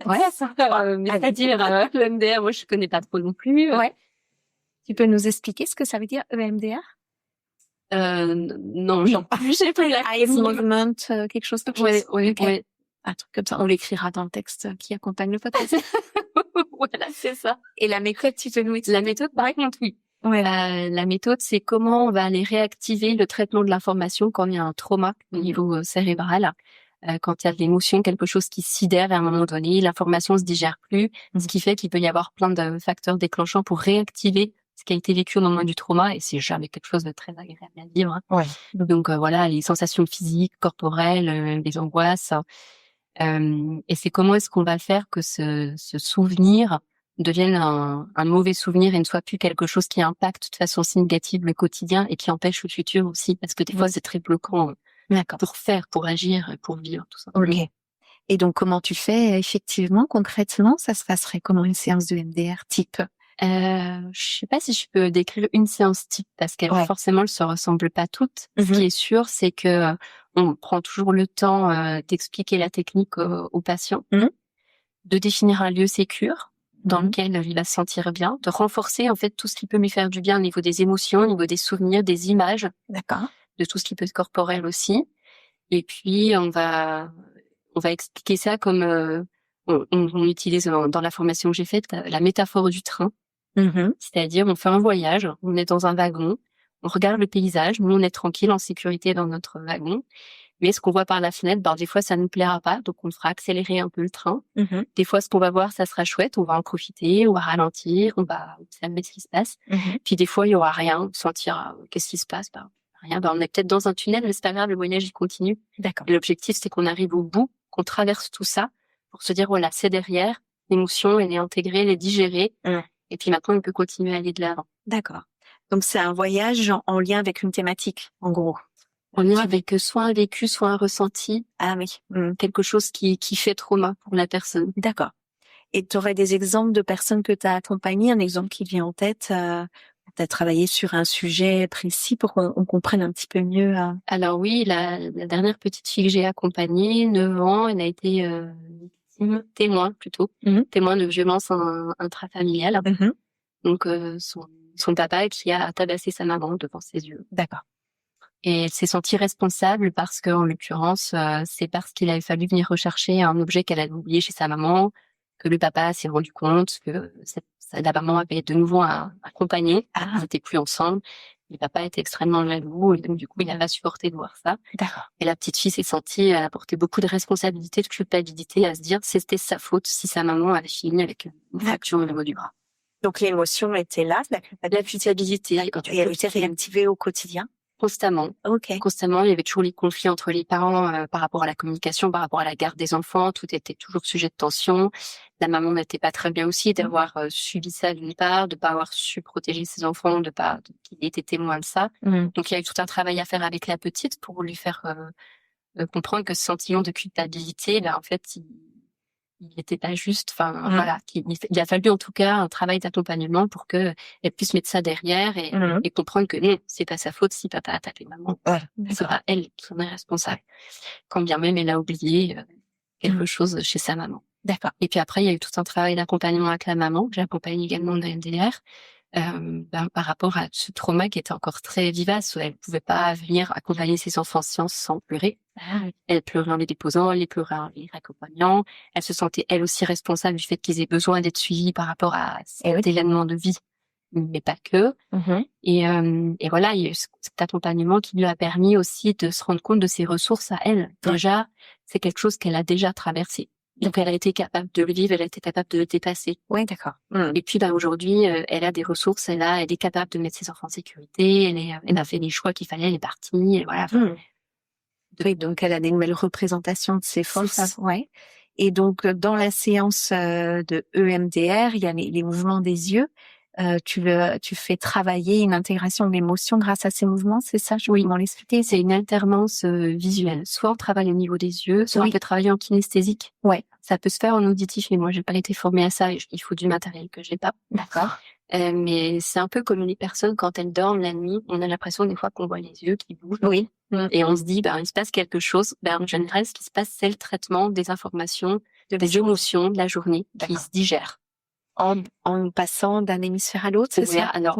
Ouais, ça. C'est-à-dire, l'EMDR, moi, je connais pas trop non plus. Ouais. Tu peux nous expliquer ce que ça veut dire, EMDR? Non, j'ai pas la Eye movement, quelque chose comme ça. Ouais. Un truc comme ça. On l'écrira dans le texte qui accompagne le podcast. Voilà, c'est ça. Et la méthode, tu peux nous expliquer? La méthode, par contre, oui. Ouais. La méthode, c'est comment on va aller réactiver le traitement de l'information quand il y a un trauma au niveau cérébral. Quand il y a de l'émotion, quelque chose qui sidère à un moment donné, l'information se digère plus, ce qui fait qu'il peut y avoir plein de facteurs déclenchants pour réactiver ce qui a été vécu au moment du trauma, et c'est jamais quelque chose de très agréable à vivre. Ouais. Donc voilà, les sensations physiques, corporelles, les angoisses. Et c'est comment est-ce qu'on va faire que ce souvenir devienne un mauvais souvenir et ne soit plus quelque chose qui impacte de façon si négative le quotidien et qui empêche le futur aussi, parce que des fois c'est très bloquant pour faire, pour agir, pour vivre, tout ça. Ok. Et donc, comment tu fais effectivement, concrètement? Ça se passerait comment une séance de MDR type? Je sais pas si je peux décrire une séance type parce qu'elles forcément elles se ressemblent pas toutes. Ce qui est sûr, c'est que on prend toujours le temps d'expliquer la technique au patient, de définir un lieu sécure dans lequel il va se sentir bien, de renforcer en fait tout ce qui peut lui faire du bien au niveau des émotions, au niveau des souvenirs, des images, de tout ce qui peut être corporel aussi. Et puis on va expliquer ça comme on utilise dans la formation que j'ai faite la métaphore du train. C'est-à-dire, on fait un voyage, on est dans un wagon, on regarde le paysage, nous on est tranquille, en sécurité dans notre wagon. Mais ce qu'on voit par la fenêtre, des fois ça nous plaira pas, donc on fera accélérer un peu le train. Des fois, ce qu'on va voir, ça sera chouette, on va en profiter, on va ralentir, on va observer ce qui se passe. Puis des fois, il y aura rien, on sentira qu'est-ce qui se passe, rien. On est peut-être dans un tunnel, mais c'est pas grave, le voyage il continue. D'accord. Et l'objectif, c'est qu'on arrive au bout, qu'on traverse tout ça pour se dire voilà, c'est derrière, l'émotion, elle est intégrée, elle est digérée. Et puis maintenant, on peut continuer à aller de l'avant. D'accord. Donc, c'est un voyage en lien avec une thématique, en gros. En lien avec soit un vécu, soit un ressenti. Ah oui. Quelque chose qui fait trauma pour la personne. D'accord. Et tu aurais des exemples de personnes que tu as accompagnées, un exemple qui vient en tête, tu as travaillé sur un sujet précis pour qu'on comprenne un petit peu mieux. Alors oui, la dernière petite fille que j'ai accompagnée, 9 ans, elle a été témoin de violence intrafamiliale. Donc son papa qui a tabassé sa maman devant ses yeux. D'accord. Et elle s'est sentie responsable parce que, en l'occurrence, c'est parce qu'il avait fallu venir rechercher un objet qu'elle avait oublié chez sa maman, que le papa s'est rendu compte que la maman avait de nouveau un compagnon. Ils n'étaient plus ensemble. Le papa était extrêmement jaloux et donc du coup, il n'a pas supporté de voir ça. D'accord. Et la petite fille s'est sentie, elle a porté beaucoup de responsabilité, de culpabilité, à se dire c'était sa faute si sa maman avait fini avec une fracture au niveau du bras. Donc l'émotion était là, la culpabilité, et elle était réactivée au quotidien. Constamment. Constamment, il y avait toujours les conflits entre les parents par rapport à la communication, par rapport à la garde des enfants. Tout était toujours sujet de tension. La maman n'était pas très bien aussi d'avoir subi ça d'une part, de pas avoir su protéger ses enfants, qu'il ait été témoin de ça. Donc il y a eu tout un travail à faire avec la petite pour lui faire comprendre que ce sentiment de culpabilité, en fait, il n'était pas juste. Voilà, il a fallu en tout cas un travail d'accompagnement pour que elle puisse mettre ça derrière et comprendre que non, c'est pas sa faute si papa a tapé maman. Ce sera elle qui en est responsable. Quand bien même elle a oublié quelque chose chez sa maman. D'accord. Et puis après, il y a eu tout un travail d'accompagnement avec la maman, que j'accompagne également de la MDR, par rapport à ce trauma qui était encore très vivace. Elle pouvait pas venir accompagner ses enfants sciences sans pleurer. Elle pleurait en les déposant, elle les pleurait en les accompagnant. Elle se sentait elle aussi responsable du fait qu'ils aient besoin d'être suivis par rapport à cet événement de vie, mais pas que. Et voilà, il y a eu cet accompagnement qui lui a permis aussi de se rendre compte de ses ressources à elle. Déjà, c'est quelque chose qu'elle a déjà traversé. Donc, elle a été capable de le vivre, elle a été capable de le dépasser. Oui, d'accord. Et puis, aujourd'hui, elle a des ressources, elle est capable de mettre ses enfants en sécurité, elle a fait les choix qu'il fallait, elle est partie, et voilà. Oui, donc elle a des nouvelles représentations de ses forces. C'est ça. Ouais. Et donc, dans la séance de EMDR, il y a les mouvements des yeux. Tu fais travailler une intégration de l'émotion grâce à ces mouvements, c'est ça? Je peux m'en l'expliquer. C'est une alternance visuelle. Soit on travaille au niveau des yeux, soit on peut travailler en kinesthésique. Ouais. Ça peut se faire en auditif, mais moi j'ai pas été formée à ça. Il faut du matériel que j'ai pas. D'accord. Mais c'est un peu comme les personnes quand elles dorment la nuit, on a l'impression des fois qu'on voit les yeux qui bougent. Oui. Et on se dit, il se passe quelque chose. En général, ce qui se passe, c'est le traitement des informations, des émotions de la journée qui se digèrent. En passant d'un hémisphère à l'autre, c'est ça? Alors,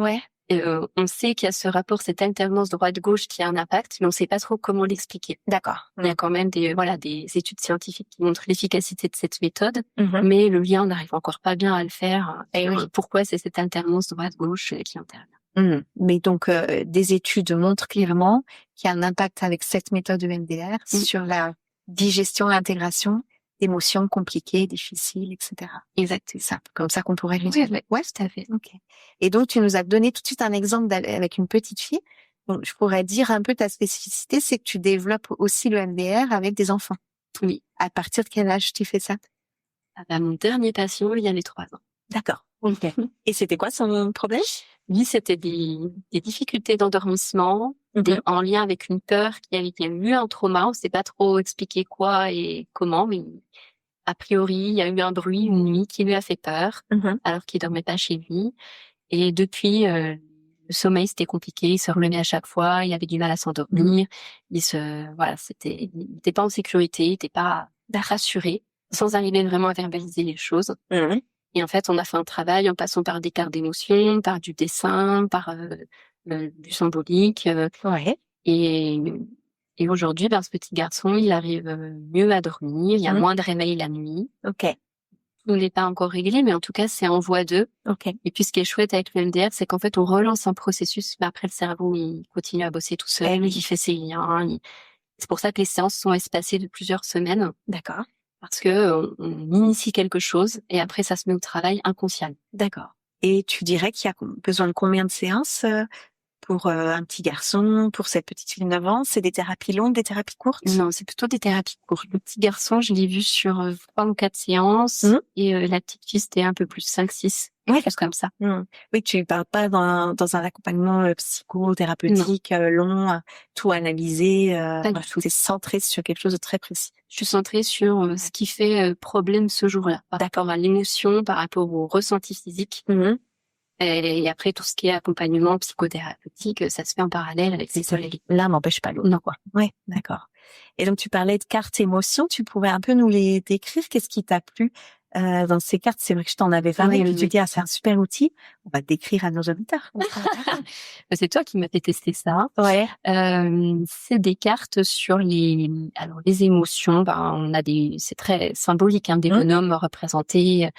on sait qu'il y a ce rapport, cette alternance droite-gauche qui a un impact, mais on ne sait pas trop comment l'expliquer. D'accord. Il y a quand même des études scientifiques qui montrent l'efficacité de cette méthode, mais le lien, on n'arrive encore pas bien à le faire. Pourquoi c'est cette alternance droite-gauche qui intervient? Mais donc, des études montrent clairement qu'il y a un impact avec cette méthode de MDR sur la digestion et l'intégration d'émotions compliquées, difficiles, etc. Exact. C'est ça. Comme ça qu'on pourrait résumer. Ouais, tout à fait. Ok. Et donc, tu nous as donné tout de suite un exemple avec une petite fille. Donc, je pourrais dire un peu ta spécificité, c'est que tu développes aussi le MDR avec des enfants. Oui. À partir de quel âge tu fais ça? Mon dernier patient, il y a les 3 ans. D'accord. Ok. Et c'était quoi son problème? Lui, c'était des difficultés d'endormissement, en lien avec une peur qui avait eu un trauma. On ne sait pas trop expliquer quoi et comment, mais a priori, il y a eu un bruit une nuit qui lui a fait peur, alors qu'il dormait pas chez lui. Et depuis, le sommeil, c'était compliqué. Il se relevait à chaque fois. Il avait du mal à s'endormir. Il était pas en sécurité. Il était pas rassuré, sans arriver vraiment à verbaliser les choses. Et en fait, on a fait un travail en passant par des cartes d'émotions, par du dessin, par du symbolique. Et aujourd'hui, ce petit garçon, il arrive mieux à dormir. Il y a moins de réveils la nuit. Ok. Tout n'est pas encore réglé, mais en tout cas, c'est en voie 2. Et puis, ce qui est chouette avec le MDR, c'est qu'en fait, on relance un processus, mais après, le cerveau, il continue à bosser tout seul, il fait ses liens. C'est pour ça que les séances sont espacées de plusieurs semaines. D'accord. Parce que on initie quelque chose et après, ça se met au travail inconsciemment. D'accord. Et tu dirais qu'il y a besoin de combien de séances pour un petit garçon, pour cette petite fille de 9 ans? C'est des thérapies longues, des thérapies courtes? Non, c'est plutôt des thérapies courtes. Le petit garçon, je l'ai vu sur 3 ou 4 séances et la petite fille, c'était un peu plus 5-6. Chose comme ça. Oui, tu parles pas dans un accompagnement psychothérapeutique long, tout analysé. Pas du tout. C'est centré sur quelque chose de très précis. Je suis centrée sur ce qui fait problème ce jour-là, par rapport à l'émotion, par rapport au ressenti physique. Et après, tout ce qui est accompagnement psychothérapeutique, ça se fait en parallèle avec ces collègues. L'un n'empêche pas l'autre. Non, quoi. Ouais, d'accord. Et donc, tu parlais de cartes émotions. Tu pourrais un peu nous les décrire? Qu'est-ce qui t'a plu dans ces cartes? C'est vrai que je t'en avais parlé. Et puis tu dis, c'est un super outil. On va le décrire à nos auditeurs. C'est toi qui m'as fait tester ça. Ouais. C'est des cartes sur les émotions. C'est très symbolique, des bonhommes représentés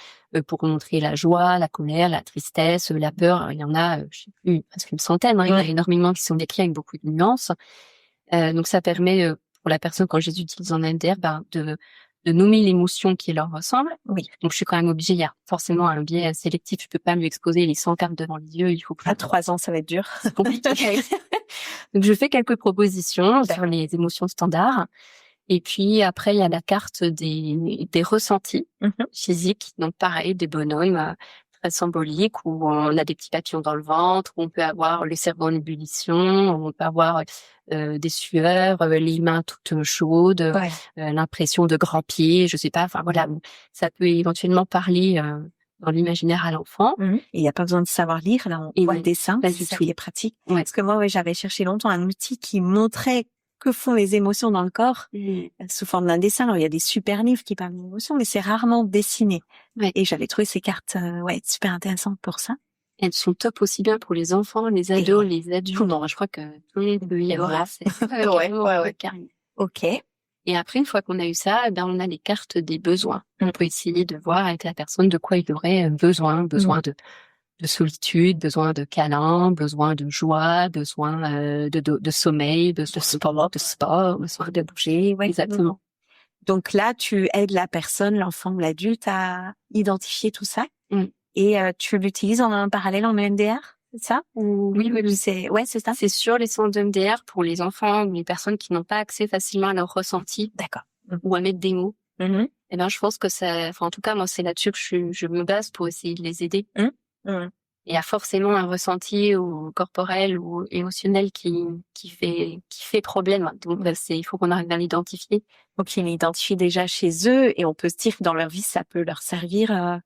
pour montrer la joie, la colère, la tristesse, la peur. Il y en a, je sais plus, presque une centaine. Il y en a énormément qui sont décrits avec beaucoup de nuances. Donc ça permet pour la personne, quand je les utilise en MDR, de nommer l'émotion qui leur ressemble. Donc je suis quand même obligée, il y a forcément un biais sélectif, je peux pas lui exposer les 100 cartes devant les yeux, il faut que à 3 ans, ça va être dur. C'est compliqué. Donc je fais quelques propositions sur les émotions standards. Et puis après, il y a la carte des ressentis physiques. Donc pareil, des bonhommes très symboliques où on a des petits papillons dans le ventre, où on peut avoir le cerveau en ébullition, où on peut avoir des sueurs, les mains toutes chaudes, l'impression de grands pieds, je sais pas. Enfin voilà, ça peut éventuellement parler dans l'imaginaire à l'enfant. Et il n'y a pas besoin de savoir lire, là on voit le dessin, c'est tout qui est pratique. Parce que moi, j'avais cherché longtemps un outil qui montrait que font les émotions dans le corps sous forme d'un dessin. Alors il y a des super livres qui parlent d'émotions, mais c'est rarement dessiné. Et j'avais trouvé ces cartes super intéressantes pour ça. elles sont top aussi bien pour les enfants, les ados, les adultes. Non, je crois que tout le monde peut y avoir accès. Carrément. Ok. Et après, une fois qu'on a eu ça, on a les cartes des besoins. On peut essayer de voir avec la personne de quoi il aurait besoin de solitude, besoin de câlin, besoin de joie, besoin de sommeil, besoin de sport, besoin de bouger. Ouais, exactement. Donc là, tu aides la personne, l'enfant ou l'adulte à identifier tout ça et tu l'utilises en parallèle en EMDR, c'est ça? Oui. C'est ça. C'est sur les centres d'EMDR pour les enfants ou les personnes qui n'ont pas accès facilement à leur ressenti. D'accord. Ou à mettre des mots. Et je pense que en tout cas, moi, c'est là-dessus que je me base pour essayer de les aider. Il y a forcément un ressenti ou corporel ou émotionnel qui fait problème. Donc, il faut qu'on arrive à l'identifier. Donc, ils l'identifient déjà chez eux et on peut se dire que dans leur vie, ça peut leur servir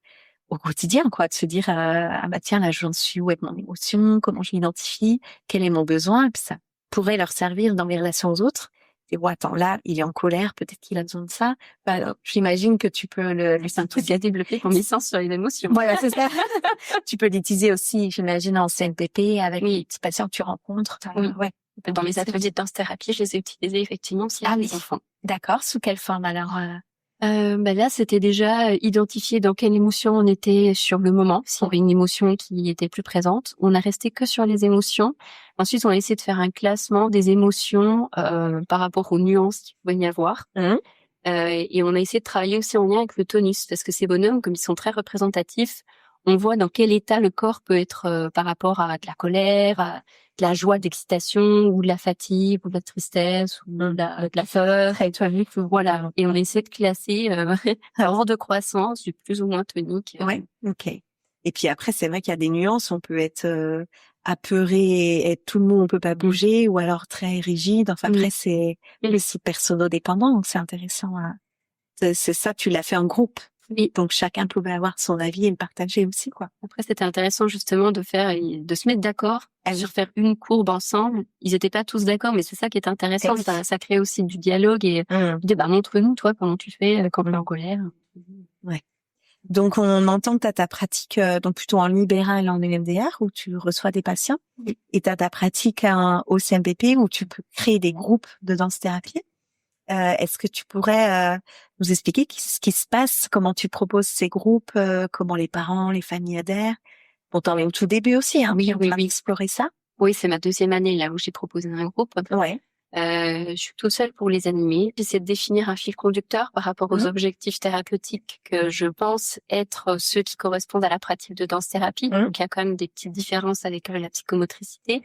au quotidien, quoi, de se dire ah bah tiens, là, j'en suis où avec mon émotion, comment je l'identifie, quel est mon besoin, et puis ça pourrait leur servir dans les relations aux autres. Et attends, là, il est en colère, peut-être qu'il a besoin de ça. J'imagine que tu peux c'est un truc à développer ton licence sur les émotions. Voilà, c'est ça. Tu peux l'utiliser aussi, j'imagine, en CNPP avec les petits patients que tu rencontres. Ouais. Dans mes ateliers de danse-thérapie, je les ai utilisés effectivement aussi avec les enfants. D'accord. Sous quelle forme alors? Là, c'était déjà identifier dans quelle émotion on était sur le moment, s'il y avait une émotion qui était plus présente. On a resté que sur les émotions. Ensuite, on a essayé de faire un classement des émotions par rapport aux nuances qu'il pouvait y avoir. Et on a essayé de travailler aussi en lien avec le tonus, parce que ces bonhommes, comme ils sont très représentatifs, on voit dans quel état le corps peut être par rapport à de la colère, à de la joie, d'excitation, ou de la fatigue, ou de la tristesse, ou de la peur. Voilà. Et on essaie de classer ordre de croissance du plus ou moins tonique. Ouais, ok. Et puis après, c'est vrai qu'il y a des nuances. On peut être apeuré, être tout le monde, on peut pas bouger, ou alors très rigide. Enfin, après, c'est persono-dépendant, donc c'est intéressant. C'est ça, tu l'as fait en groupe. Oui. Donc chacun pouvait avoir son avis et le partager aussi, quoi. Après, c'était intéressant justement de se mettre d'accord sur faire une courbe ensemble. Ils étaient pas tous d'accord, mais c'est ça qui est intéressant. Ça crée aussi du dialogue et montre-nous, toi, comment tu fais quand tu es en colère. Ouais. Donc on entend que tu as ta pratique donc plutôt en libéral en EMDR où tu reçois des patients et tu as ta pratique au CMPP où tu peux créer des groupes de danse-thérapie. Est-ce que tu pourrais nous expliquer ce qui se passe, comment tu proposes ces groupes, comment les parents, les familles adhèrent? Bon, t'en es au tout début aussi, hein, on va explorer ça. Oui, c'est ma 2e année là où j'ai proposé un groupe. Ouais. Je suis toute seule pour les animer. J'essaie de définir un fil conducteur par rapport aux objectifs thérapeutiques que je pense être ceux qui correspondent à la pratique de danse-thérapie. Donc, il y a quand même des petites différences avec la psychomotricité.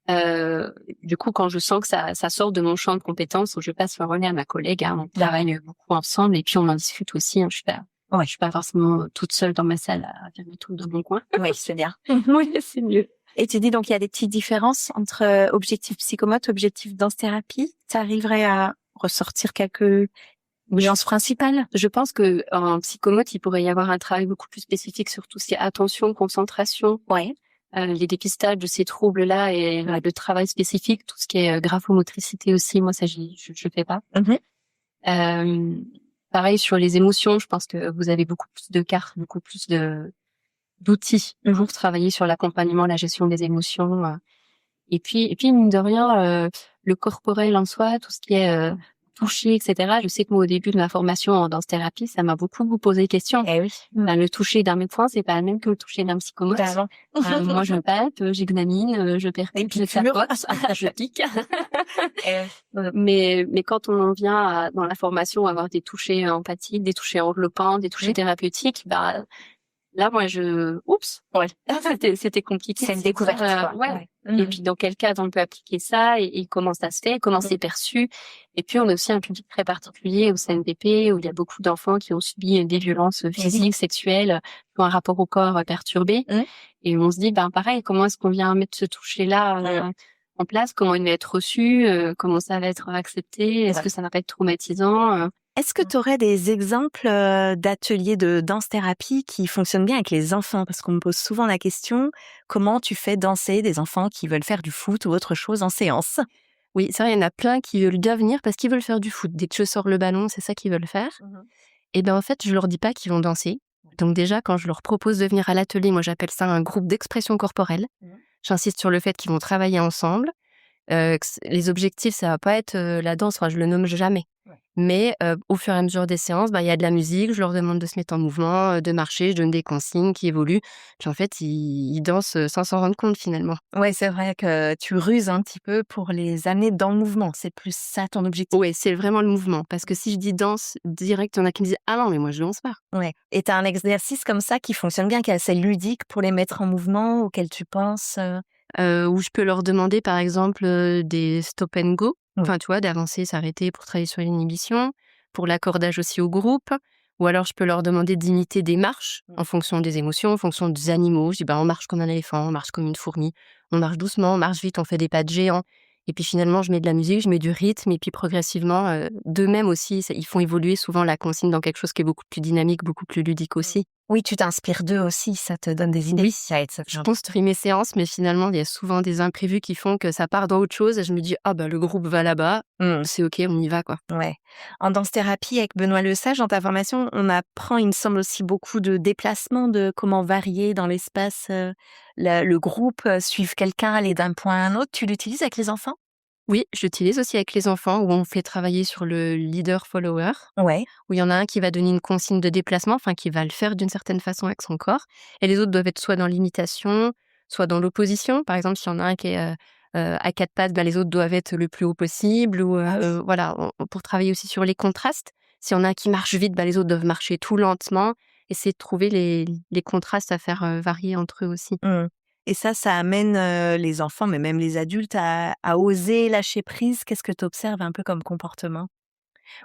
Du coup, quand je sens que ça sort de mon champ de compétences, je passe le relais à ma collègue. On travaille beaucoup ensemble et puis on en discute aussi. Je suis pas forcément toute seule dans ma salle à faire mes trucs dans mon coin. Oui, c'est bien. Oui, c'est mieux. Et tu dis donc il y a des petites différences entre objectif psychomote, objectif danse-thérapie. Ça arriverait à ressortir quelques nuances principales? Je pense que en psychomote, il pourrait y avoir un travail beaucoup plus spécifique sur tout ce qui est attention, concentration. Ouais. Les dépistages de ces troubles-là et le travail spécifique, tout ce qui est graphomotricité aussi, moi ça je fais pas. Pareil sur les émotions, je pense que vous avez beaucoup plus de cartes, beaucoup plus d'outils pour travailler sur l'accompagnement, la gestion des émotions. Et puis mine de rien, le corporel en soi, tout ce qui est toucher, etc. Je sais que moi, au début de ma formation en danse-thérapie, ça m'a beaucoup posé question. Le toucher d'un médecin, c'est pas le même que le toucher d'un psychomote. Moi, je palpe, j'examine, je percute, je tapote, je pique. Mais quand on vient dans la formation avoir des touchers empathiques, des touchers enveloppants, des touchers thérapeutiques, là, moi, c'était compliqué. C'est une découverte, Et puis, dans quel cadre on peut appliquer ça et comment ça se fait, comment c'est perçu. Et puis, on a aussi un public très particulier au CNPP où il y a beaucoup d'enfants qui ont subi des violences physiques, sexuelles, qui ont un rapport au corps perturbé. Et on se dit, pareil, comment est-ce qu'on vient mettre ce toucher-là en place? Comment il va être reçu? Comment ça va être accepté? Est-ce que ça va pas être traumatisant? Est-ce que tu aurais des exemples d'ateliers de danse-thérapie qui fonctionnent bien avec les enfants? Parce qu'on me pose souvent la question, comment tu fais danser des enfants qui veulent faire du foot ou autre chose en séance? Oui, c'est vrai, il y en a plein qui veulent bien venir parce qu'ils veulent faire du foot. Dès que je sors le ballon, c'est ça qu'ils veulent faire. Et en fait, je leur dis pas qu'ils vont danser. Donc déjà, quand je leur propose de venir à l'atelier, moi j'appelle ça un groupe d'expression corporelle. J'insiste sur le fait qu'ils vont travailler ensemble. Les objectifs, ça va pas être la danse, enfin, je le nomme jamais. Ouais. Mais au fur et à mesure des séances, il y a de la musique, je leur demande de se mettre en mouvement, de marcher, je donne des consignes qui évoluent. Puis en fait, ils dansent sans s'en rendre compte finalement. Ouais, c'est vrai que tu ruses un petit peu pour les amener dans le mouvement. C'est plus ça ton objectif. Oui, c'est vraiment le mouvement. Parce que si je dis danse, direct, il y en a qui me disent « Ah non, mais moi je danse pas ». Ouais. Et tu as un exercice comme ça qui fonctionne bien, qui est assez ludique pour les mettre en mouvement, auquel tu penses Où je peux leur demander par exemple des stop and go, Oui. enfin tu vois, d'avancer, s'arrêter pour travailler sur l'inhibition, pour l'accordage aussi au groupe, ou alors je peux leur demander d'imiter des marches en fonction des émotions, en fonction des animaux. Je dis on marche comme un éléphant, on marche comme une fourmi, on marche doucement, on marche vite, on fait des pas de géant. Et puis finalement, je mets de la musique, je mets du rythme, et puis progressivement, d'eux-mêmes aussi, ils font évoluer souvent la consigne dans quelque chose qui est beaucoup plus dynamique, beaucoup plus ludique aussi. Oui, tu t'inspires d'eux aussi, ça te donne des idées. Oui, je construis mes séances, mais finalement, il y a souvent des imprévus qui font que ça part dans autre chose et je me dis: «Ah le groupe va là-bas, c'est OK, on y va, quoi». Ouais. En danse-thérapie avec Benoît Lesage, dans ta formation, on apprend, il me semble aussi beaucoup de déplacements, de comment varier dans l'espace, le groupe, suivre quelqu'un, aller d'un point à un autre. Tu l'utilises avec les enfants? Oui, j'utilise aussi avec les enfants où on fait travailler sur le leader-follower, Ouais. où il y en a un qui va donner une consigne de déplacement, enfin qui va le faire d'une certaine façon avec son corps, et les autres doivent être soit dans l'imitation, soit dans l'opposition. Par exemple, s'il y en a un qui est à quatre pattes, les autres doivent être le plus haut possible, ou voilà, pour travailler aussi sur les contrastes. S'il y en a un qui marche vite, les autres doivent marcher tout lentement. Essayer de trouver les contrastes à faire varier entre eux aussi. Et ça amène les enfants, mais même les adultes, à oser lâcher prise. Qu'est-ce que tu observes un peu comme comportement?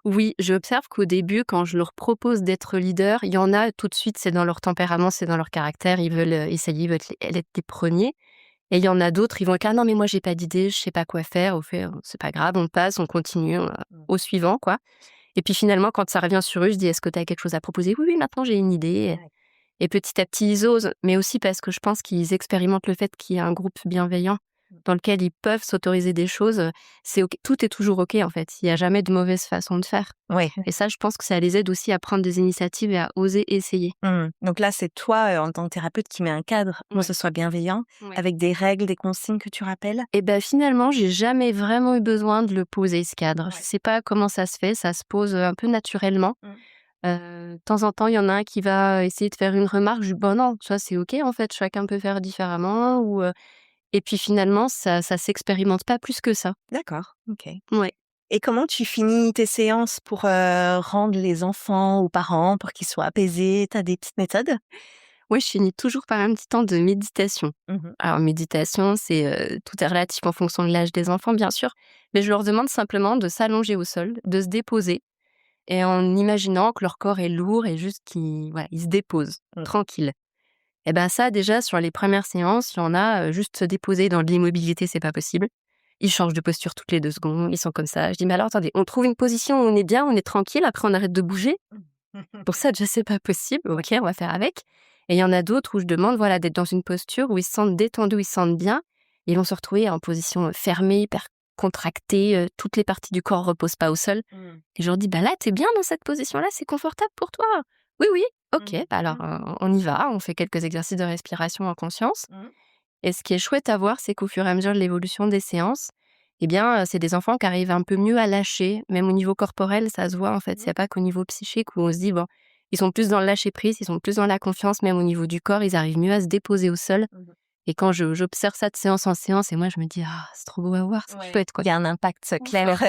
Oui, j'observe qu'au début, quand je leur propose d'être leader, il y en a tout de suite, c'est dans leur tempérament, c'est dans leur caractère, ils veulent essayer, ils veulent être les premiers. Et il y en a d'autres, ils vont être «Ah non, mais moi j'ai pas d'idée, je sais pas quoi faire». Au fait, c'est pas grave, on passe, on continue, au suivant, quoi. Et puis finalement, quand ça revient sur eux, je dis: «Est-ce que tu as quelque chose à proposer ?» «Oui, oui, maintenant j'ai une idée». Ouais. Et petit à petit, ils osent, mais aussi parce que je pense qu'ils expérimentent le fait qu'il y a un groupe bienveillant dans lequel ils peuvent s'autoriser des choses. C'est OK, tout est toujours OK, en fait. Il y a jamais de mauvaise façon de faire. Ouais. Et ça, je pense que ça les aide aussi à prendre des initiatives et à oser essayer. Donc là, c'est toi, en tant que thérapeute, qui mets un cadre pour que ce soit bienveillant, avec des règles, des consignes que tu rappelles? Et finalement, j'ai jamais vraiment eu besoin de le poser, ce cadre. Ouais. Je sais pas comment ça se fait, ça se pose un peu naturellement. De temps en temps, il y en a un qui va essayer de faire une remarque, je dis: non, ça c'est OK en fait, chacun peut faire différemment, ou et puis finalement ça s'expérimente pas plus que ça. D'accord, OK. Ouais. Et comment tu finis tes séances pour, rendre les enfants aux parents, pour qu'ils soient apaisés? Tu as des petites méthodes? Ouais, je finis toujours par un petit temps de méditation. Alors méditation, c'est, tout est relatif en fonction de l'âge des enfants bien sûr, mais je leur demande simplement de s'allonger au sol, de se déposer, et en imaginant que leur corps est lourd et juste ils se déposent, tranquilles. Et ça déjà sur les premières séances, il y en a, juste se déposer dans de l'immobilité, c'est pas possible. Ils changent de posture toutes les 2 secondes, ils sont comme ça. Je dis: «Mais alors attendez, on trouve une position où on est bien, on est tranquille, après on arrête de bouger?» Pour ça déjà c'est pas possible, OK, on va faire avec. Et il y en a d'autres où je demande, d'être dans une posture où ils se sentent détendus, où ils se sentent bien. Ils vont se retrouver en position fermée, hyper contractée, toutes les parties du corps reposent pas au sol. Et je leur dis: là, t'es bien dans cette position-là, c'est confortable pour toi?» «Oui, oui». OK, alors, on y va, on fait quelques exercices de respiration en conscience. Et ce qui est chouette à voir, c'est qu'au fur et à mesure de l'évolution des séances, c'est des enfants qui arrivent un peu mieux à lâcher, même au niveau corporel, ça se voit en fait. Il y a pas qu'au niveau psychique où on se dit, ils sont plus dans le lâcher prise, ils sont plus dans la confiance, même au niveau du corps, ils arrivent mieux à se déposer au sol. Et quand j'observe ça de séance en séance, et moi je me dis: «Ah, c'est trop beau à voir, c'est chouette, quoi». Il y a un impact clair.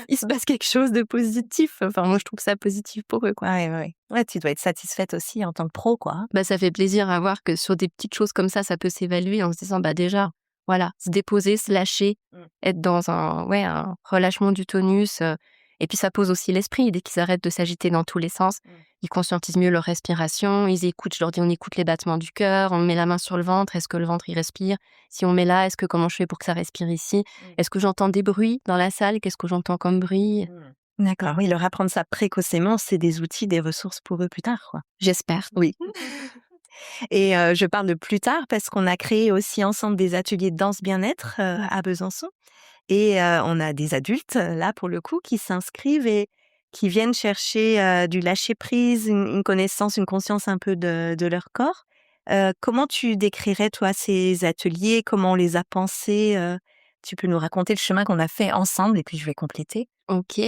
Il se passe quelque chose de positif. Enfin, moi je trouve ça positif pour eux, quoi. Ouais, tu dois être satisfaite aussi en tant que pro, quoi. Ça fait plaisir à voir que sur des petites choses comme ça peut s'évaluer en se disant, déjà, voilà, se déposer, se lâcher, être dans un relâchement du tonus. Et puis ça pose aussi l'esprit. Dès qu'ils arrêtent de s'agiter dans tous les sens, ils conscientisent mieux leur respiration, ils écoutent, je leur dis, on écoute les battements du cœur, on met la main sur le ventre, est-ce que le ventre il respire? Si on met là, comment je fais pour que ça respire ici? Est-ce que j'entends des bruits dans la salle? Qu'est-ce que j'entends comme bruit? D'accord, oui, leur apprendre ça précocement, c'est des outils, des ressources pour eux plus tard, quoi. J'espère. Oui. Et je parle de plus tard parce qu'on a créé aussi ensemble des ateliers de danse bien-être, à Besançon, et on a des adultes, là, pour le coup, qui s'inscrivent, et qui viennent chercher du lâcher-prise, une connaissance, une conscience un peu de leur corps. Comment tu décrirais, toi, ces ateliers? Comment on les a pensés? Tu peux nous raconter le chemin qu'on a fait ensemble et puis je vais compléter. OK.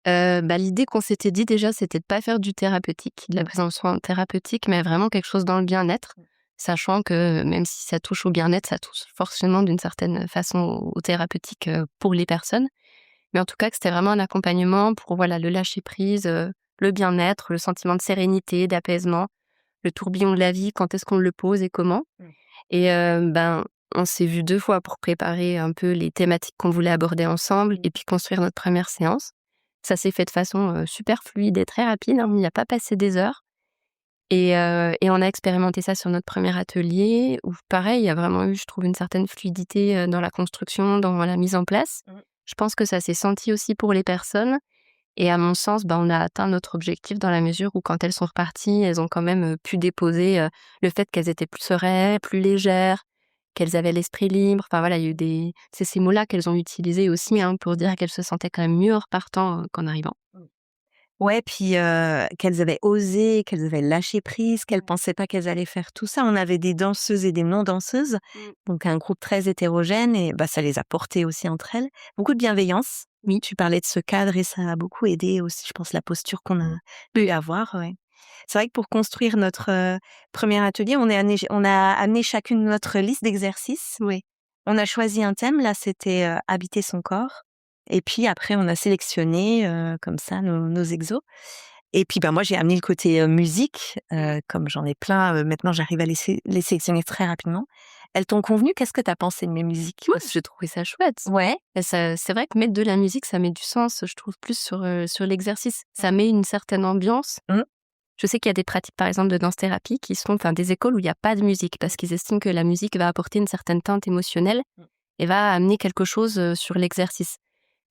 L'idée qu'on s'était dit déjà, c'était de pas faire du thérapeutique, de la prise en soin thérapeutique, mais vraiment quelque chose dans le bien-être, sachant que même si ça touche au bien-être, ça touche forcément d'une certaine façon au thérapeutique, pour les personnes. Mais en tout cas, que c'était vraiment un accompagnement pour, voilà, le lâcher-prise, le bien-être, le sentiment de sérénité, d'apaisement, le tourbillon de la vie, quand est-ce qu'on le pose et comment. Et on s'est vus 2 fois pour préparer un peu les thématiques qu'on voulait aborder ensemble et puis construire notre première séance. Ça s'est fait de façon, super fluide et très rapide, hein. Il n'y a pas passé des heures et on a expérimenté ça sur notre premier atelier où pareil, il y a vraiment eu, je trouve, une certaine fluidité, dans la construction, dans la mise en place. Je pense que ça s'est senti aussi pour les personnes et à mon sens, on a atteint notre objectif dans la mesure où quand elles sont reparties, elles ont quand même, pu déposer, le fait qu'elles étaient plus sereines, plus légères, qu'elles avaient l'esprit libre. Enfin voilà, il y a eu c'est ces mots-là qu'elles ont utilisés aussi, hein, pour dire qu'elles se sentaient quand même mieux en repartant, qu'en arrivant. Ouais, puis qu'elles avaient osé, qu'elles avaient lâché prise, qu'elles pensaient pas qu'elles allaient faire tout ça. On avait des danseuses et des non-danseuses, donc un groupe très hétérogène et ça les a portées aussi entre elles. Beaucoup de bienveillance. Oui, tu parlais de ce cadre et ça a beaucoup aidé aussi, je pense, la posture qu'on a pu avoir, ouais. C'est vrai que pour construire notre premier atelier, on a amené chacune notre liste d'exercices. Oui. On a choisi un thème, là c'était habiter son corps. Et puis après, on a sélectionné comme ça nos exos. Et puis moi, j'ai amené le côté musique, comme j'en ai plein. Maintenant, j'arrive à les sélectionner très rapidement. Elles t'ont convenu? Qu'est-ce que tu as pensé de mes musiques? Ouais, j'ai trouvé ça chouette. Ouais. C'est vrai que mettre de la musique, ça met du sens, je trouve, plus sur l'exercice. Ça met une certaine ambiance. Je sais qu'il y a des pratiques, par exemple, de danse-thérapie qui sont des écoles où il n'y a pas de musique parce qu'ils estiment que la musique va apporter une certaine teinte émotionnelle et va amener quelque chose sur l'exercice.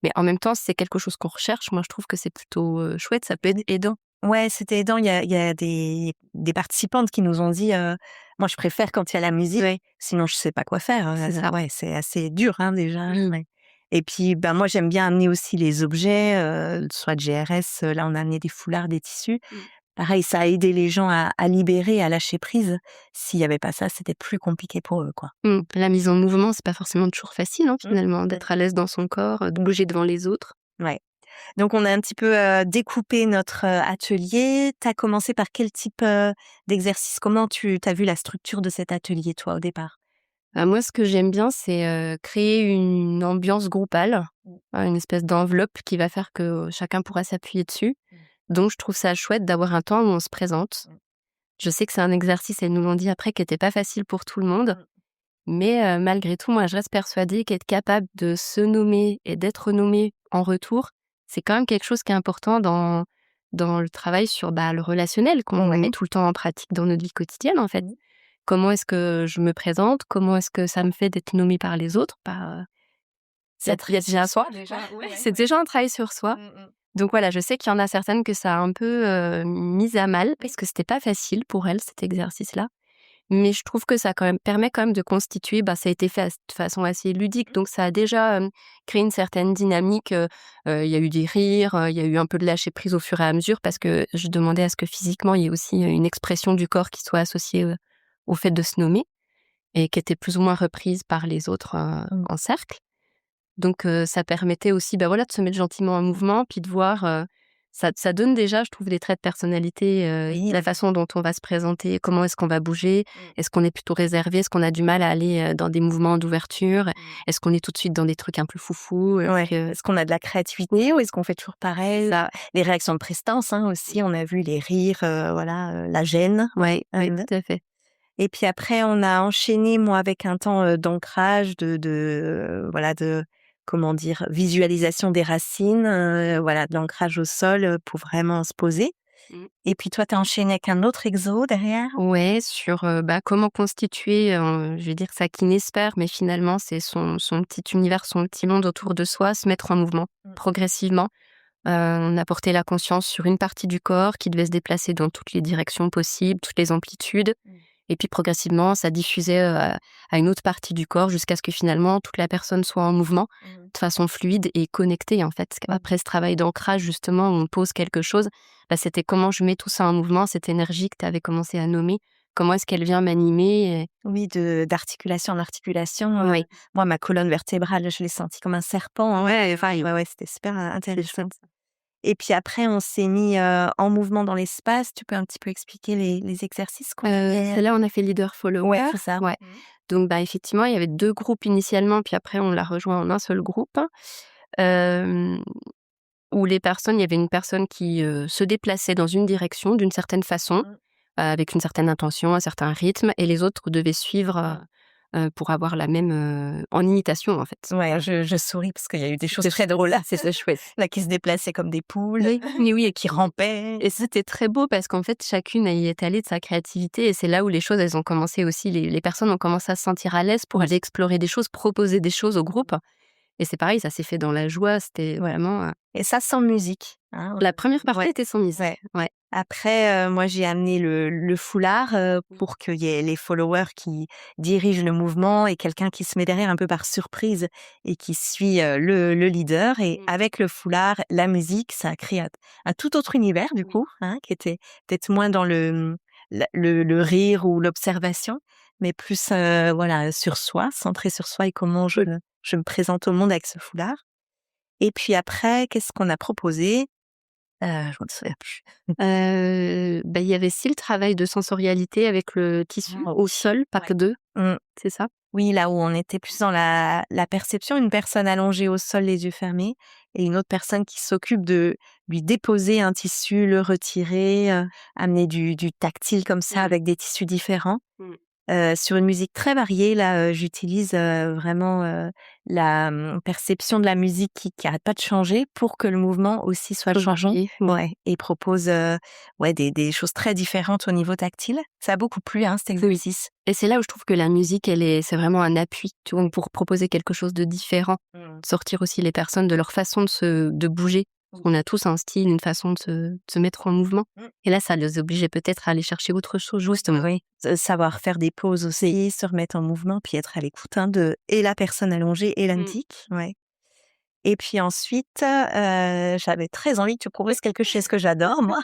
Mais en même temps, si c'est quelque chose qu'on recherche, moi, je trouve que c'est plutôt chouette, ça peut être aidant. Ouais, c'était aidant. Il y a des participantes qui nous ont dit moi, je préfère quand il y a la musique, sinon je sais pas quoi faire. C'est ça. Ouais, c'est assez dur déjà. Oui. Ouais. Et puis, moi, j'aime bien amener aussi les objets, soit de GRS. Là, on a amené des foulards, des tissus. Pareil, ça a aidé les gens à libérer, à lâcher prise. S'il y avait pas ça, c'était plus compliqué pour eux, quoi. La mise en mouvement, c'est pas forcément toujours facile, hein, finalement, d'être à l'aise dans son corps, de bouger devant les autres. Ouais. Donc, on a un petit peu découpé notre atelier. Tu as commencé par quel type d'exercice? Comment tu as vu la structure de cet atelier, toi, au départ? Moi, ce que j'aime bien, c'est créer une ambiance groupale, une espèce d'enveloppe qui va faire que chacun pourra s'appuyer dessus. Donc, je trouve ça chouette d'avoir un temps où on se présente. Je sais que c'est un exercice, elles nous l'ont dit après, qui était pas facile pour tout le monde. Mais malgré tout, moi, je reste persuadée qu'être capable de se nommer et d'être nommé en retour, c'est quand même quelque chose qui est important dans le travail sur le relationnel qu'on met tout le temps en pratique dans notre vie quotidienne, en fait. Comment est-ce que je me présente? Comment est-ce que ça me fait d'être nommée par les autres? Il y a déjà soi. C'est déjà un travail sur soi. Donc voilà, je sais qu'il y en a certaines que ça a un peu mise à mal parce que c'était pas facile pour elles, cet exercice-là. Mais je trouve que ça permet quand même de constituer, ça a été fait de façon assez ludique, donc ça a déjà créé une certaine dynamique. Il y a eu des rires, il y a eu un peu de lâcher prise au fur et à mesure parce que je demandais à ce que physiquement, il y ait aussi une expression du corps qui soit associée au fait de se nommer et qui était plus ou moins reprise par les autres en cercle. Donc ça permettait aussi de se mettre gentiment en mouvement, puis de voir, ça donne déjà, je trouve, des traits de personnalité, la façon dont on va se présenter, comment est-ce qu'on va bouger, est-ce qu'on est plutôt réservé, est-ce qu'on a du mal à aller dans des mouvements d'ouverture, est-ce qu'on est tout de suite dans des trucs un peu foufou, Est-ce qu'on a de la créativité ou est-ce qu'on fait toujours pareil? Les réactions de prestance aussi, on a vu les rires, la gêne. Oui, tout à fait. Et puis après, on a enchaîné, moi, avec un temps d'ancrage, de comment dire, visualisation des racines, de l'ancrage au sol pour vraiment se poser. Et puis toi, tu as enchaîné avec un autre exo derrière? Ouais, sur comment constituer, je vais dire sa kinésphère, mais finalement, c'est son petit univers, son petit monde autour de soi, se mettre en mouvement progressivement. On a porté la conscience sur une partie du corps qui devait se déplacer dans toutes les directions possibles, toutes les amplitudes. Et puis progressivement, ça diffusait à une autre partie du corps jusqu'à ce que finalement toute la personne soit en mouvement de façon fluide et connectée en fait. Après ce travail d'ancrage justement, où on pose quelque chose, c'était comment je mets tout ça en mouvement, cette énergie que tu avais commencé à nommer, comment est-ce qu'elle vient m'animer. Oui, d'articulation en articulation. Oui. Moi, ma colonne vertébrale, je l'ai sentie comme un serpent. Hein. Ouais, c'était super intéressant. Et puis après, on s'est mis en mouvement dans l'espace. Tu peux un petit peu expliquer les exercices qu'on fait? Là, on a fait leader-follower. Ouais, c'est ça. Ouais. Donc, effectivement, il y avait 2 groupes initialement, puis après, on l'a rejoint en un seul groupe. Où les personnes, il y avait une personne qui se déplaçait dans une direction d'une certaine façon, avec une certaine intention, un certain rythme, et les autres devaient suivre pour avoir la même en imitation en fait. Ouais, je souris parce qu'il y a eu des choses très drôles là. C'était chouette. Là, qui se déplaçaient comme des poules. Oui, et qui rampaient. et c'était très beau parce qu'en fait, chacune y est allée de sa créativité, et c'est là où les choses, elles ont commencé aussi, les personnes ont commencé à se sentir à l'aise pour aller explorer des choses, proposer des choses au groupe. Et c'est pareil, ça s'est fait dans la joie, c'était vraiment... Et ça sans musique. Hein. La première partie était sans musique. Ouais. Après, moi, j'ai amené le foulard pour qu'il y ait les followers qui dirigent le mouvement et quelqu'un qui se met derrière un peu par surprise et qui suit le leader. Et avec le foulard, la musique, ça a créé un tout autre univers, du coup, hein, qui était peut-être moins dans le rire ou l'observation, mais plus sur soi, centré sur soi et comment je me présente au monde avec ce foulard. Et puis après, qu'est-ce qu'on a proposé? Je m'en souviens plus. Il y avait aussi le travail de sensorialité avec le tissu au sol, pas que 2, c'est ça? Oui, là où on était plus dans la perception, une personne allongée au sol, les yeux fermés, et une autre personne qui s'occupe de lui déposer un tissu, le retirer, amener du tactile comme ça avec des tissus différents. Sur une musique très variée, là, j'utilise vraiment la perception de la musique qui arrête pas de changer pour que le mouvement aussi soit changeant. Ouais, et propose des choses très différentes au niveau tactile. Ça a beaucoup plu, hein, cet exercice. Et c'est là où je trouve que la musique, c'est vraiment un appui, tu vois, pour proposer quelque chose de différent. Sortir aussi les personnes de leur façon de bouger. On a tous un style, une façon de se mettre en mouvement. Et là, ça les obligeait peut-être à aller chercher autre chose, justement. Oui, savoir faire des pauses aussi, se remettre en mouvement, puis être à l'écoute de et la personne allongée et la musique. Ouais. Et puis ensuite, j'avais très envie que tu proposes quelque chose que j'adore, moi.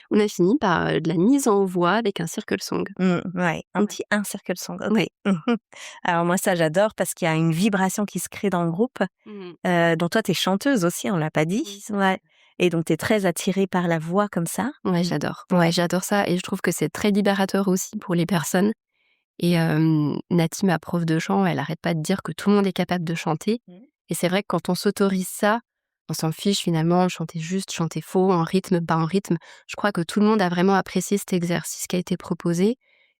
On a fini par de la mise en voix avec un circle song. Ouais, un circle song. Oui. Alors moi, ça, j'adore parce qu'il y a une vibration qui se crée dans le groupe. Dont toi, t'es chanteuse aussi, on l'a pas dit. Ouais. Et donc, t'es très attirée par la voix comme ça. Ouais, j'adore. Ouais, j'adore ça. Et je trouve que c'est très libérateur aussi pour les personnes. Et Nati, ma prof de chant, elle arrête pas de dire que tout le monde est capable de chanter. Et c'est vrai que quand on s'autorise ça, on s'en fiche finalement, chanter juste, chanter faux, en rythme, pas en rythme. Je crois que tout le monde a vraiment apprécié cet exercice qui a été proposé.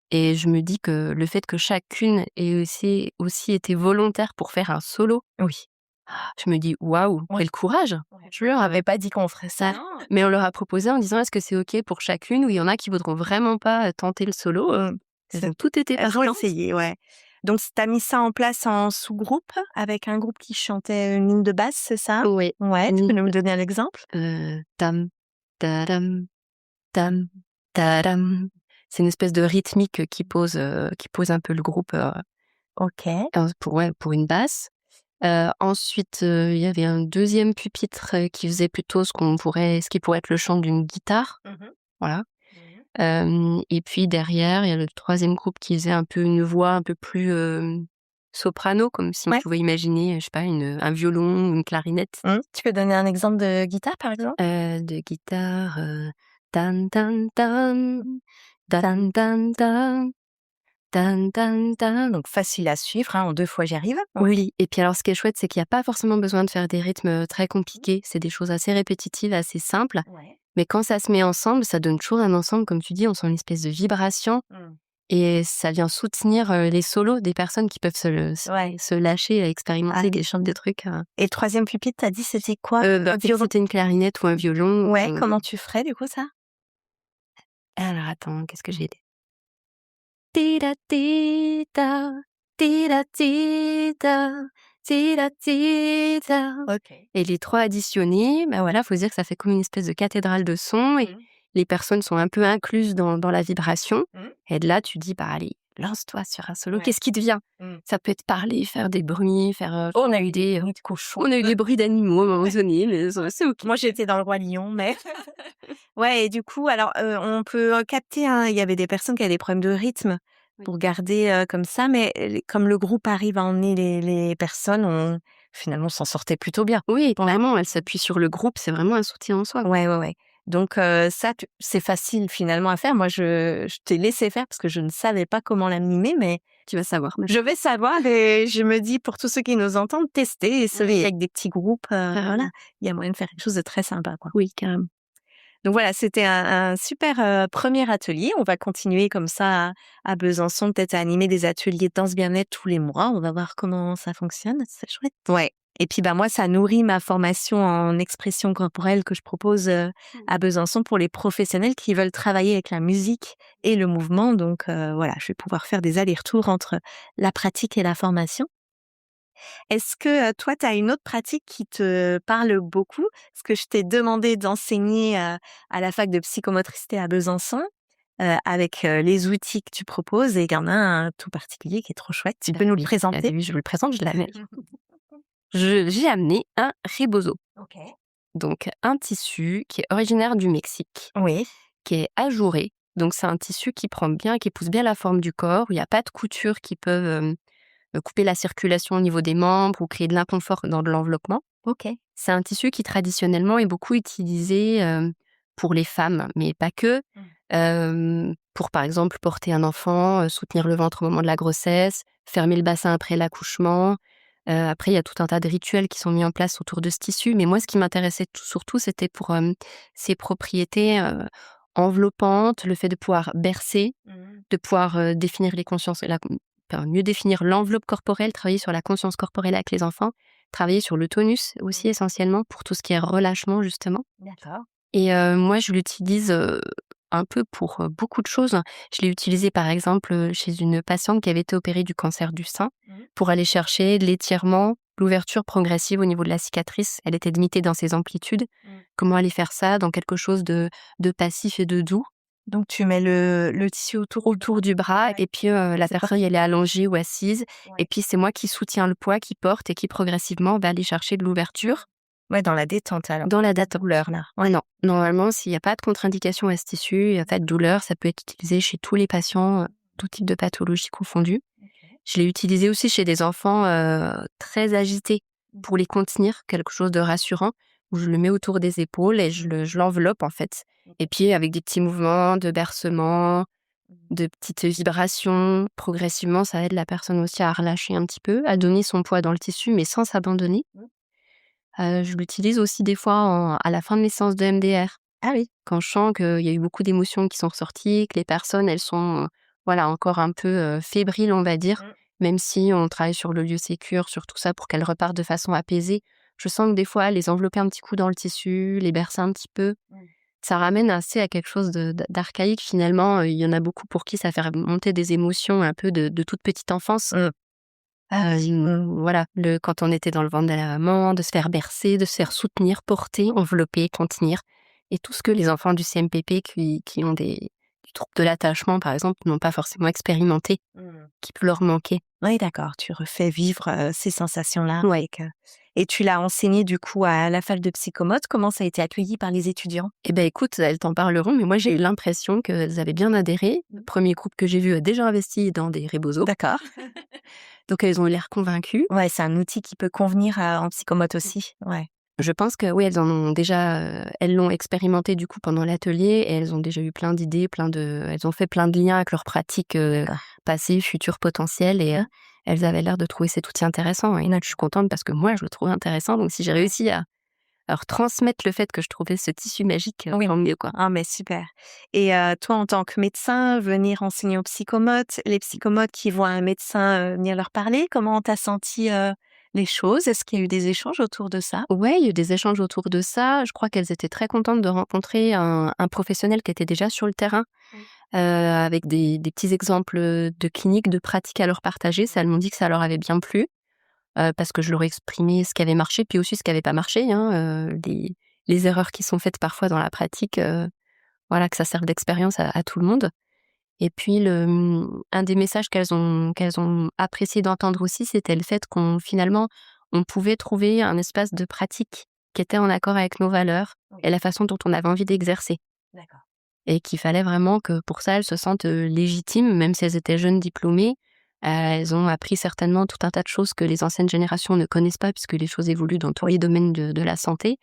Et je me dis que le fait que chacune ait aussi été volontaire pour faire un solo, je me dis waouh, quel courage! Je leur avais pas dit qu'on ferait ça. Mais on leur a proposé en disant est-ce que c'est OK pour chacune, ou il y en a qui voudront vraiment pas tenter le solo. Donc tout était Elles ont essayé, ouais. Donc, tu as mis ça en place en sous-groupe avec un groupe qui chantait une ligne de basse, c'est ça? Oui. Ouais, tu peux nous me donner un exemple? Tam, tadam, tam, tadam. C'est une espèce de rythmique qui pose un peu le groupe OK. pour une basse. Ensuite, il y avait un deuxième pupitre qui faisait plutôt ce qui pourrait être le chant d'une guitare. Voilà. Et puis derrière, il y a le troisième groupe qui faisait un peu une voix un peu plus soprano, comme si on pouvait imaginer, je sais pas, un violon ou une clarinette. Tu peux donner un exemple de guitare, par exemple? De guitare, tan tan tan, tan tan tan, tan tan tan. Donc facile à suivre, hein, en 2 fois j'y arrive. Oui, et puis alors ce qui est chouette, c'est qu'il y a pas forcément besoin de faire des rythmes très compliqués. C'est des choses assez répétitives, assez simples. Mais quand ça se met ensemble, ça donne toujours un ensemble, comme tu dis, on sent une espèce de vibration. Et ça vient soutenir les solos des personnes qui peuvent se lâcher à expérimenter des trucs. Et le troisième pupitre, t'as dit c'était quoi? C'était une clarinette ou un violon. Ouais, comment tu ferais du coup ça? Alors attends, qu'est-ce que j'ai dit? Tira tita, tira tita, tira tita. Et les 3 additionnés, voilà, faut se dire que ça fait comme une espèce de cathédrale de son. les personnes sont un peu incluses dans la vibration. Et de là, tu dis, bah allez, lance-toi sur un solo. Qu'est-ce qui te vient? Ça peut être parler, faire des bruits, faire... on a eu des bruits de cochons. On a eu des bruits d'animaux à un moment donné, mais c'est OK. Moi, j'étais dans le Roi Lion, mais... Ouais, et du coup, alors, on peut capter, hein, il y avait des personnes qui avaient des problèmes de rythme pour garder comme ça, mais comme le groupe arrive à emmener les personnes, finalement, on s'en sortait plutôt bien. Oui, vraiment, elle s'appuie sur le groupe, c'est vraiment un soutien en soi. Ouais. Donc ça, c'est facile finalement à faire. Moi, je t'ai laissé faire parce que je ne savais pas comment l'animer, mais Tu vas savoir. je vais savoir et je me dis, pour tous ceux qui nous entendent, tester, essayer avec des petits groupes. Voilà, il y a moyen de faire quelque chose de très sympa, quoi. Oui, carrément. Donc voilà, c'était un super premier atelier. On va continuer comme ça à Besançon, peut-être à animer des ateliers de danse bien-être tous les mois. On va voir comment ça fonctionne. C'est chouette. Ouais. Et puis moi, ça nourrit ma formation en expression corporelle que je propose à Besançon pour les professionnels qui veulent travailler avec la musique et le mouvement. Donc voilà, je vais pouvoir faire des allers-retours entre la pratique et la formation. Est-ce que toi, tu as une autre pratique qui te parle beaucoup? Parce que je t'ai demandé d'enseigner à la fac de psychomotricité à Besançon avec les outils que tu proposes, et il y en a un tout particulier qui est trop chouette. Tu peux nous le présenter? Oui, je vous le présente, je l'amène. J'ai amené un rebozo. Ok. Donc, un tissu qui est originaire du Mexique, Oui. qui est ajouré. Donc, c'est un tissu qui prend bien, qui épouse bien la forme du corps, où il n'y a pas de coutures qui peuvent couper la circulation au niveau des membres ou créer de l'inconfort dans de l'enveloppement. Ok. C'est un tissu qui traditionnellement est beaucoup utilisé pour les femmes, mais pas que. Pour par exemple porter un enfant, soutenir le ventre au moment de la grossesse, fermer le bassin après l'accouchement. Après, il y a tout un tas de rituels qui sont mis en place autour de ce tissu. Mais moi, ce qui m'intéressait surtout, c'était pour ses propriétés enveloppantes, le fait de pouvoir bercer, de pouvoir définir les consciences, mieux définir l'enveloppe corporelle, travailler sur la conscience corporelle avec les enfants, travailler sur le tonus aussi essentiellement pour tout ce qui est relâchement justement. D'accord. Et moi, je l'utilise un peu pour beaucoup de choses. Je l'ai utilisé par exemple chez une patiente qui avait été opérée du cancer du sein pour aller chercher de l'étirement, l'ouverture progressive au niveau de la cicatrice. Elle était limitée dans ses amplitudes. Comment aller faire ça dans quelque chose de passif et de doux? Donc tu mets le tissu autour du bras et puis la personne elle est allongée ou assise et puis c'est moi qui soutiens le poids, qui porte et qui progressivement va aller chercher de l'ouverture. Ouais, dans la détente alors. Dans la douleur, là. Ouais, non. Normalement, s'il n'y a pas de contre-indication à ce tissu, il n'y a pas de douleur, ça peut être utilisé chez tous les patients, tout type de pathologie confondue. Okay. Je l'ai utilisé aussi chez des enfants très agités pour les contenir, quelque chose de rassurant, où je le mets autour des épaules et je l'enveloppe en fait. Et puis avec des petits mouvements de bercement, de petites vibrations, progressivement, ça aide la personne aussi à relâcher un petit peu, à donner son poids dans le tissu, mais sans s'abandonner. Je l'utilise aussi des fois à la fin de mes séances de MDR. Ah oui. Quand je sens qu'il y a eu beaucoup d'émotions qui sont ressorties, que les personnes, elles sont encore un peu fébriles, on va dire, même si on travaille sur le lieu sécure, sur tout ça pour qu'elles repartent de façon apaisée. Je sens que des fois, les envelopper un petit coup dans le tissu, les bercer un petit peu, ça ramène assez à quelque chose d'archaïque finalement. Il y en a beaucoup pour qui ça fait remonter des émotions un peu de toute petite enfance. Voilà, quand on était dans le ventre de la maman, de se faire bercer, de se faire soutenir, porter, envelopper, contenir. Et tout ce que les enfants du CMPP qui ont du trouble de l'attachement, par exemple, n'ont pas forcément expérimenté, qui peut leur manquer. Oui, d'accord, tu refais vivre ces sensations-là. Ouais. Et tu l'as enseigné du coup à la fac de psychomote. Comment ça a été accueilli par les étudiants? Eh ben écoute, elles t'en parleront, mais moi j'ai eu l'impression qu'elles avaient bien adhéré. Le premier groupe que j'ai vu a déjà investi dans des rebozos. D'accord. Donc elles ont l'air convaincues. Ouais, c'est un outil qui peut convenir en psychomote aussi. Ouais. Je pense que oui, elles en ont déjà, elles l'ont expérimenté du coup pendant l'atelier et elles ont déjà eu plein d'idées, elles ont fait plein de liens avec leurs pratiques passées, futures, potentielles et elles avaient l'air de trouver cet outil intéressant. Et là, je suis contente parce que moi, je le trouve intéressant. Donc, si j'ai réussi à leur transmettre le fait que je trouvais ce tissu magique, oui, tant mieux quoi. Ah mais super. Et toi, en tant que médecin, venir enseigner aux psychomotes, les psychomotes qui voient un médecin venir leur parler, comment t'as senti les choses? Est-ce qu'il y a eu des échanges autour de ça? Ouais, il y a eu des échanges autour de ça. Je crois qu'elles étaient très contentes de rencontrer un professionnel qui était déjà sur le terrain, avec des petits exemples de cliniques, de pratiques à leur partager. Ça, elles m'ont dit que ça leur avait bien plu, parce que je leur ai exprimé ce qui avait marché, puis aussi ce qui n'avait pas marché. Les erreurs qui sont faites parfois dans la pratique, voilà, que ça serve d'expérience à tout le monde. Et puis un des messages qu'elles ont apprécié d'entendre aussi, c'était le fait finalement, on pouvait trouver un espace de pratique qui était en accord avec nos valeurs et la façon dont on avait envie d'exercer. D'accord. Et qu'il fallait vraiment que pour ça, elles se sentent légitimes, même si elles étaient jeunes diplômées. Elles ont appris certainement tout un tas de choses que les anciennes générations ne connaissent pas, puisque les choses évoluent dans tous les domaines de la santé.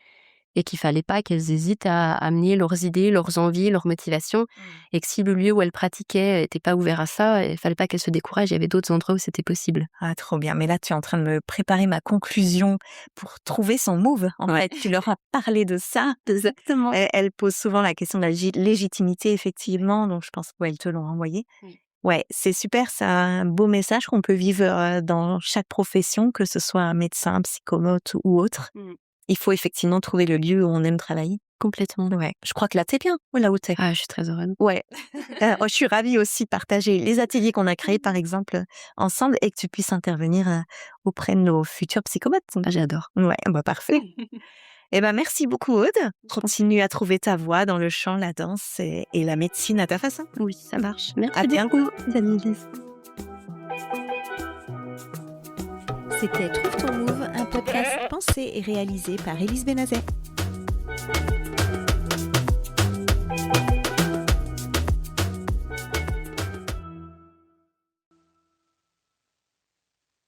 Et qu'il fallait pas qu'elles hésitent à amener leurs idées, leurs envies, leurs motivations, et que si le lieu où elles pratiquaient n'était pas ouvert à ça, il fallait pas qu'elles se découragent, il y avait d'autres endroits où c'était possible. Ah, trop bien. Mais là, tu es en train de me préparer ma conclusion pour trouver son move. En fait, tu leur as parlé de ça. Exactement. Elles posent souvent la question de la légitimité, effectivement, donc je pense qu'elles te l'ont envoyé. Oui. Ouais, c'est super, c'est un beau message qu'on peut vivre dans chaque profession, que ce soit un médecin, psychomote ou autre. Il faut effectivement trouver le lieu où on aime travailler. Complètement. Ouais. Je crois que là, t'es bien, là où t'es. Ah, je suis très heureuse. Ouais. Je suis ravie aussi de partager les ateliers qu'on a créés, par exemple, ensemble, et que tu puisses intervenir auprès de nos futurs psychomotes. Ah, j'adore. Ouais, parfait. Eh ben, merci beaucoup, Aude. Continue à trouver ta voie dans le chant, la danse et la médecine à ta façon. Oui, ça marche. Merci À bientôt. Salut. C'était Trouve ton Move, un podcast pensé et réalisé par Élise Benazet.